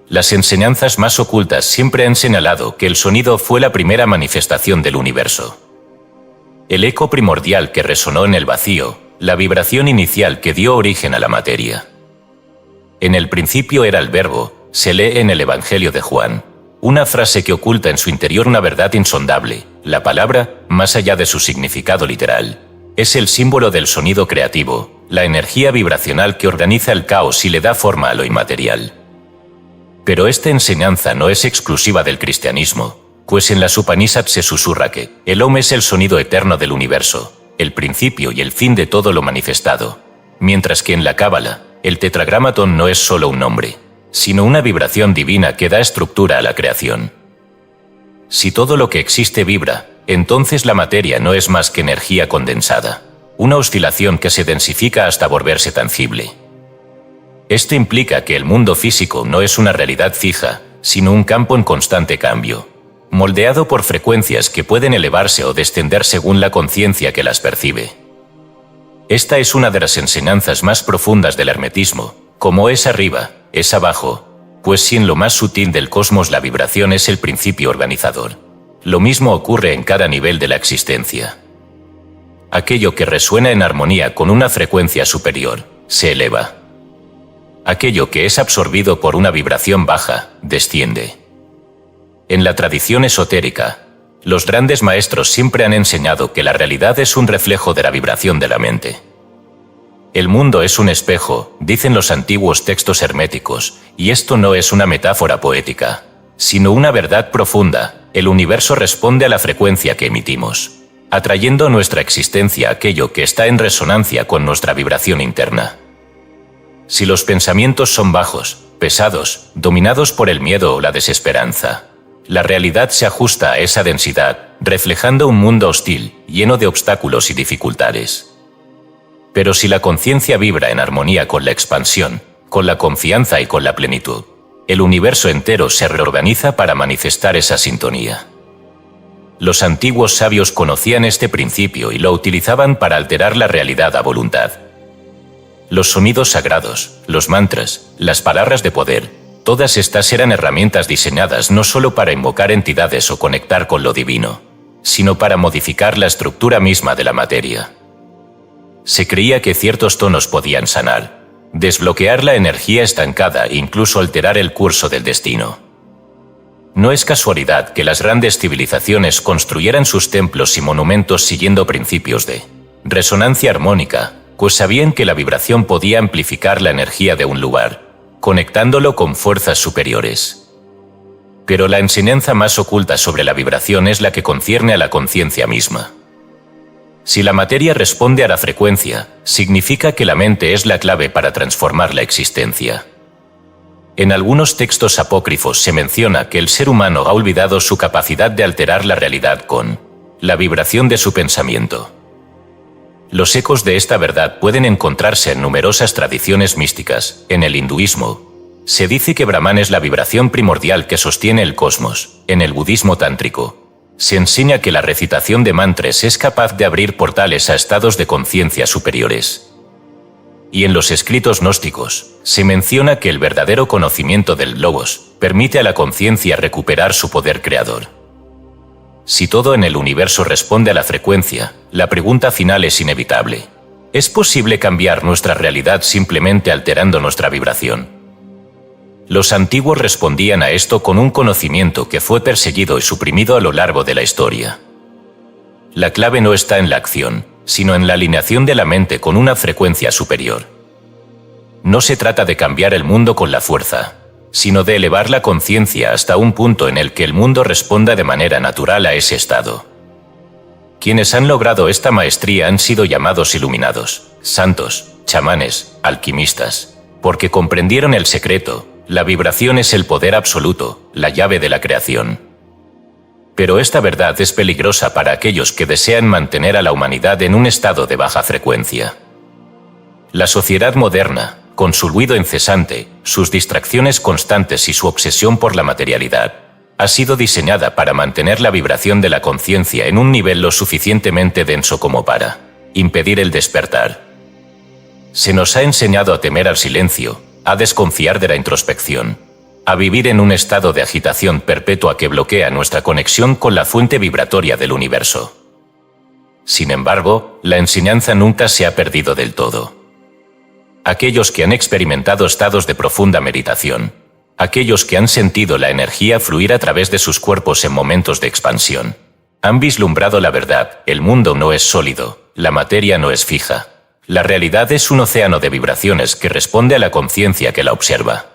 Las enseñanzas más ocultas siempre han señalado que el sonido fue la primera manifestación del universo. El eco primordial que resonó en el vacío, la vibración inicial que dio origen a la materia. En el principio era el Verbo, se lee en el Evangelio de Juan, una frase que oculta en su interior una verdad insondable. La palabra, más allá de su significado literal, es el símbolo del sonido creativo, la energía vibracional que organiza el caos y le da forma a lo inmaterial. Pero esta enseñanza no es exclusiva del cristianismo, pues en las Upanishads se susurra que el Om es el sonido eterno del universo, el principio y el fin de todo lo manifestado, mientras que en la Cábala, el tetragramatón no es solo un nombre, sino una vibración divina que da estructura a la creación. Si todo lo que existe vibra, entonces la materia no es más que energía condensada, una oscilación que se densifica hasta volverse tangible. Esto implica que el mundo físico no es una realidad fija, sino un campo en constante cambio, moldeado por frecuencias que pueden elevarse o descender según la conciencia que las percibe. Esta es una de las enseñanzas más profundas del hermetismo, como es arriba, es abajo, pues si en lo más sutil del cosmos la vibración es el principio organizador, lo mismo ocurre en cada nivel de la existencia. Aquello que resuena en armonía con una frecuencia superior, se eleva. Aquello que es absorbido por una vibración baja, desciende. En la tradición esotérica, los grandes maestros siempre han enseñado que la realidad es un reflejo de la vibración de la mente. El mundo es un espejo, dicen los antiguos textos herméticos, y esto no es una metáfora poética, sino una verdad profunda. El universo responde a la frecuencia que emitimos, atrayendo a nuestra existencia aquello que está en resonancia con nuestra vibración interna. Si los pensamientos son bajos, pesados, dominados por el miedo o la desesperanza, la realidad se ajusta a esa densidad, reflejando un mundo hostil, lleno de obstáculos y dificultades. Pero si la conciencia vibra en armonía con la expansión, con la confianza y con la plenitud, el universo entero se reorganiza para manifestar esa sintonía. Los antiguos sabios conocían este principio y lo utilizaban para alterar la realidad a voluntad. Los sonidos sagrados, los mantras, las palabras de poder, todas estas eran herramientas diseñadas no solo para invocar entidades o conectar con lo divino, sino para modificar la estructura misma de la materia. Se creía que ciertos tonos podían sanar, desbloquear la energía estancada e incluso alterar el curso del destino. No es casualidad que las grandes civilizaciones construyeran sus templos y monumentos siguiendo principios de resonancia armónica, pues sabían que la vibración podía amplificar la energía de un lugar, conectándolo con fuerzas superiores. Pero la enseñanza más oculta sobre la vibración es la que concierne a la conciencia misma. Si la materia responde a la frecuencia, significa que la mente es la clave para transformar la existencia. En algunos textos apócrifos se menciona que el ser humano ha olvidado su capacidad de alterar la realidad con la vibración de su pensamiento. Los ecos de esta verdad pueden encontrarse en numerosas tradiciones místicas. En el hinduismo, se dice que Brahman es la vibración primordial que sostiene el cosmos. En el budismo tántrico, se enseña que la recitación de mantras es capaz de abrir portales a estados de conciencia superiores. Y en los escritos gnósticos, se menciona que el verdadero conocimiento del logos permite a la conciencia recuperar su poder creador. Si todo en el universo responde a la frecuencia, la pregunta final es inevitable. ¿Es posible cambiar nuestra realidad simplemente alterando nuestra vibración? Los antiguos respondían a esto con un conocimiento que fue perseguido y suprimido a lo largo de la historia. La clave no está en la acción, sino en la alineación de la mente con una frecuencia superior. No se trata de cambiar el mundo con la fuerza, sino de elevar la conciencia hasta un punto en el que el mundo responda de manera natural a ese estado. Quienes han logrado esta maestría han sido llamados iluminados, santos, chamanes, alquimistas, porque comprendieron el secreto. La vibración es el poder absoluto, la llave de la creación. Pero esta verdad es peligrosa para aquellos que desean mantener a la humanidad en un estado de baja frecuencia. La sociedad moderna, con su ruido incesante, sus distracciones constantes y su obsesión por la materialidad, ha sido diseñada para mantener la vibración de la conciencia en un nivel lo suficientemente denso como para impedir el despertar. Se nos ha enseñado a temer al silencio, a desconfiar de la introspección, a vivir en un estado de agitación perpetua que bloquea nuestra conexión con la fuente vibratoria del universo. Sin embargo, la enseñanza nunca se ha perdido del todo. Aquellos que han experimentado estados de profunda meditación, aquellos que han sentido la energía fluir a través de sus cuerpos en momentos de expansión, han vislumbrado la verdad. El mundo no es sólido, la materia no es fija. La realidad es un océano de vibraciones que responde a la conciencia que la observa.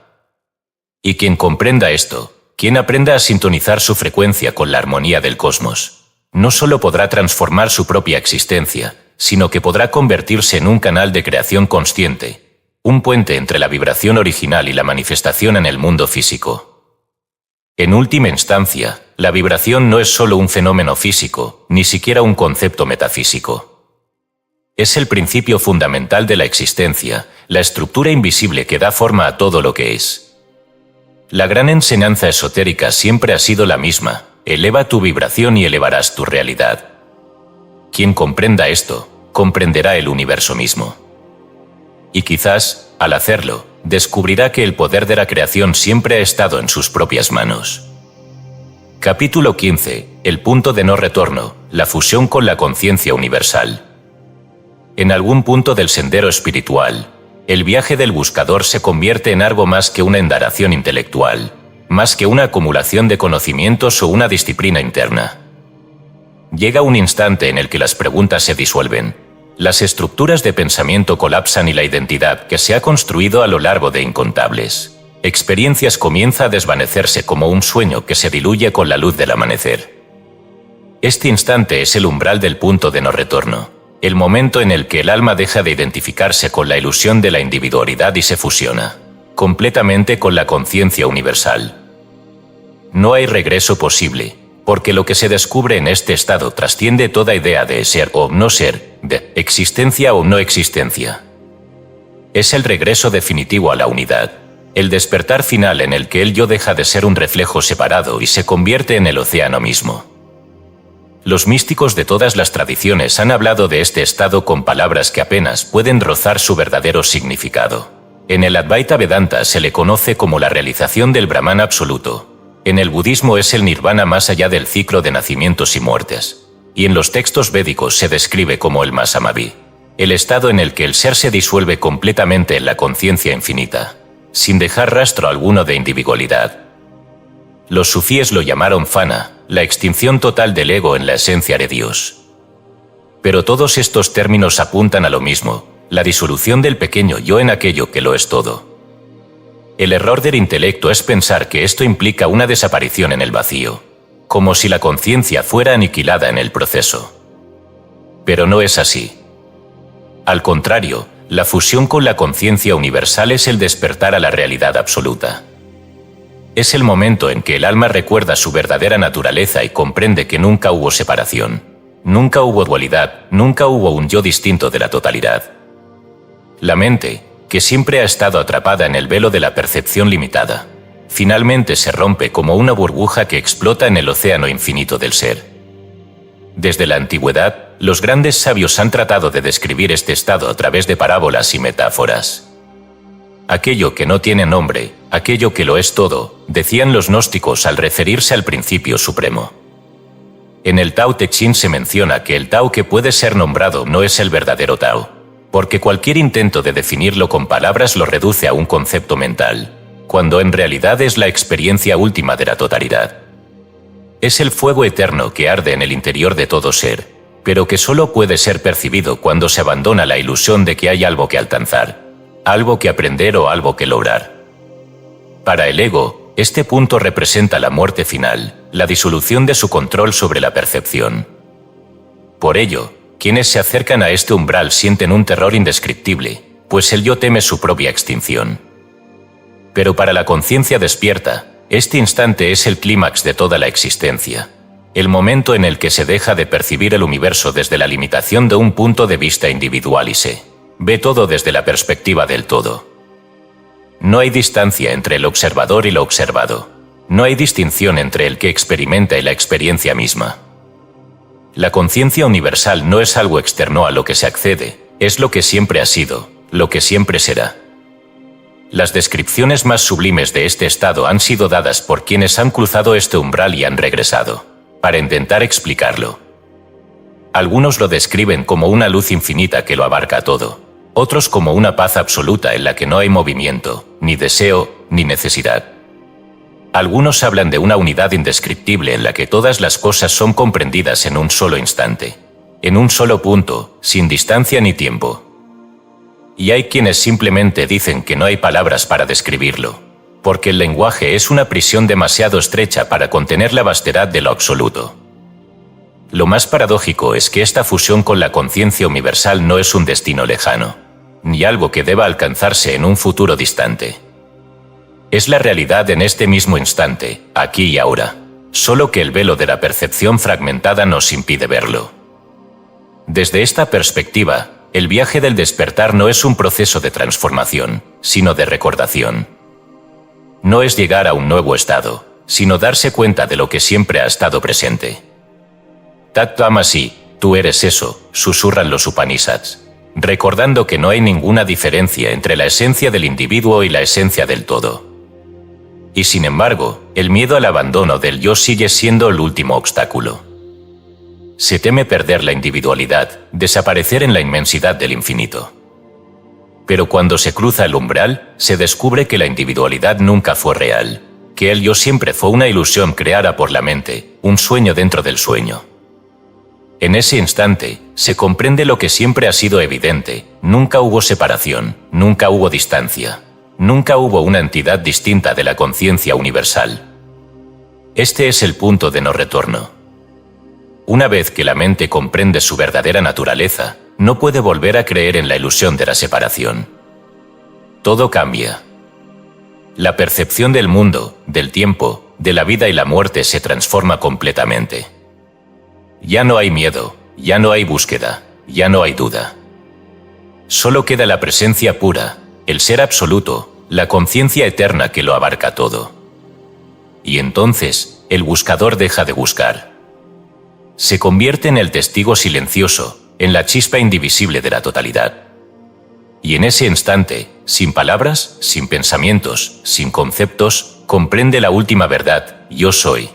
Y quien comprenda esto, quien aprenda a sintonizar su frecuencia con la armonía del cosmos, no solo podrá transformar su propia existencia, sino que podrá convertirse en un canal de creación consciente, un puente entre la vibración original y la manifestación en el mundo físico. En última instancia, La vibración no es solo un fenómeno físico, ni siquiera un concepto metafísico. Es el principio fundamental de la existencia, la estructura invisible que da forma a todo lo que es. La gran enseñanza esotérica siempre ha sido la misma: eleva tu vibración y elevarás tu realidad. Quien comprenda esto, comprenderá el universo mismo. Y quizás, al hacerlo, descubrirá que el poder de la creación siempre ha estado en sus propias manos. Capítulo 15. El punto de no retorno, la fusión con la conciencia universal. En algún punto del sendero espiritual, el viaje del buscador se convierte en algo más que una indagación intelectual, más que una acumulación de conocimientos o una disciplina interna. Llega un instante en el que las preguntas se disuelven, las estructuras de pensamiento colapsan y la identidad que se ha construido a lo largo de incontables experiencias comienza a desvanecerse como un sueño que se diluye con la luz del amanecer. Este instante es el umbral del punto de no retorno, el momento en el que el alma deja de identificarse con la ilusión de la individualidad y se fusiona completamente con la conciencia universal. No hay regreso posible, porque lo que se descubre en este estado trasciende toda idea de ser o no ser, de existencia o no existencia. Es el regreso definitivo a la unidad, el despertar final en el que el yo deja de ser un reflejo separado y se convierte en el océano mismo. Los místicos de todas las tradiciones han hablado de este estado con palabras que apenas pueden rozar su verdadero significado. En el Advaita Vedanta se le conoce como la realización del Brahman absoluto. En el budismo es el nirvana más allá del ciclo de nacimientos y muertes. Y en los textos védicos se describe como el Mahamabhi, el estado en el que el ser se disuelve completamente en la conciencia infinita, sin dejar rastro alguno de individualidad. Los sufíes lo llamaron fana, la extinción total del ego en la esencia de Dios. Pero todos estos términos apuntan a lo mismo, la disolución del pequeño yo en aquello que lo es todo. El error del intelecto es pensar que esto implica una desaparición en el vacío, como si la conciencia fuera aniquilada en el proceso. Pero no es así. Al contrario, la fusión con la conciencia universal es el despertar a la realidad absoluta. Es el momento en que el alma recuerda su verdadera naturaleza y comprende que nunca hubo separación, nunca hubo dualidad, nunca hubo un yo distinto de la totalidad. La mente, que siempre ha estado atrapada en el velo de la percepción limitada, finalmente se rompe como una burbuja que explota en el océano infinito del ser. Desde la antigüedad, los grandes sabios han tratado de describir este estado a través de parábolas y metáforas. Aquello que no tiene nombre, aquello que lo es todo, decían los gnósticos al referirse al principio supremo. En el Tao Te Ching se menciona que el Tao que puede ser nombrado no es el verdadero Tao, porque cualquier intento de definirlo con palabras lo reduce a un concepto mental, cuando en realidad es la experiencia última de la totalidad. Es el fuego eterno que arde en el interior de todo ser, pero que solo puede ser percibido cuando se abandona la ilusión de que hay algo que alcanzar, algo que aprender o algo que lograr. Para el ego, este punto representa la muerte final, la disolución de su control sobre la percepción. Por ello, quienes se acercan a este umbral sienten un terror indescriptible, pues el yo teme su propia extinción. Pero para la conciencia despierta, este instante es el clímax de toda la existencia, el momento en el que se deja de percibir el universo desde la limitación de un punto de vista individual y se ve todo desde la perspectiva del todo. No hay distancia entre el observador y lo observado. No hay distinción entre el que experimenta y la experiencia misma. La conciencia universal no es algo externo a lo que se accede, es lo que siempre ha sido, lo que siempre será. Las descripciones más sublimes de este estado han sido dadas por quienes han cruzado este umbral y han regresado, para intentar explicarlo. Algunos lo describen como una luz infinita que lo abarca todo, otros como una paz absoluta en la que no hay movimiento, ni deseo, ni necesidad. Algunos hablan de una unidad indescriptible en la que todas las cosas son comprendidas en un solo instante, en un solo punto, sin distancia ni tiempo. Y hay quienes simplemente dicen que no hay palabras para describirlo, porque el lenguaje es una prisión demasiado estrecha para contener la vastedad de lo absoluto. Lo más paradójico es que esta fusión con la conciencia universal no es un destino lejano, ni algo que deba alcanzarse en un futuro distante. Es la realidad en este mismo instante, aquí y ahora. solo que el velo de la percepción fragmentada nos impide verlo. Desde esta perspectiva, el viaje del despertar no es un proceso de transformación, sino de recordación. No es llegar a un nuevo estado, sino darse cuenta de lo que siempre ha estado presente. Tat Tamasi, tú eres eso, susurran los Upanishads, recordando que no hay ninguna diferencia entre la esencia del individuo y la esencia del todo. Y sin embargo, el miedo al abandono del yo sigue siendo el último obstáculo. Se teme perder la individualidad, desaparecer en la inmensidad del infinito. Pero cuando se cruza el umbral, se descubre que la individualidad nunca fue real, que el yo siempre fue una ilusión creada por la mente, un sueño dentro del sueño. En ese instante, se comprende lo que siempre ha sido evidente: nunca hubo separación, nunca hubo distancia, nunca hubo una entidad distinta de la conciencia universal. Este es el punto de no retorno. Una vez que la mente comprende su verdadera naturaleza, no puede volver a creer en la ilusión de la separación. Todo cambia. La percepción del mundo, del tiempo, de la vida y la muerte se transforma completamente. Ya no hay miedo, ya no hay búsqueda, ya no hay duda. Solo queda la presencia pura, el ser absoluto, la conciencia eterna que lo abarca todo. Y entonces, el buscador deja de buscar. Se convierte en el testigo silencioso, en la chispa indivisible de la totalidad. Y en ese instante, sin palabras, sin pensamientos, sin conceptos, comprende la última verdad: yo soy.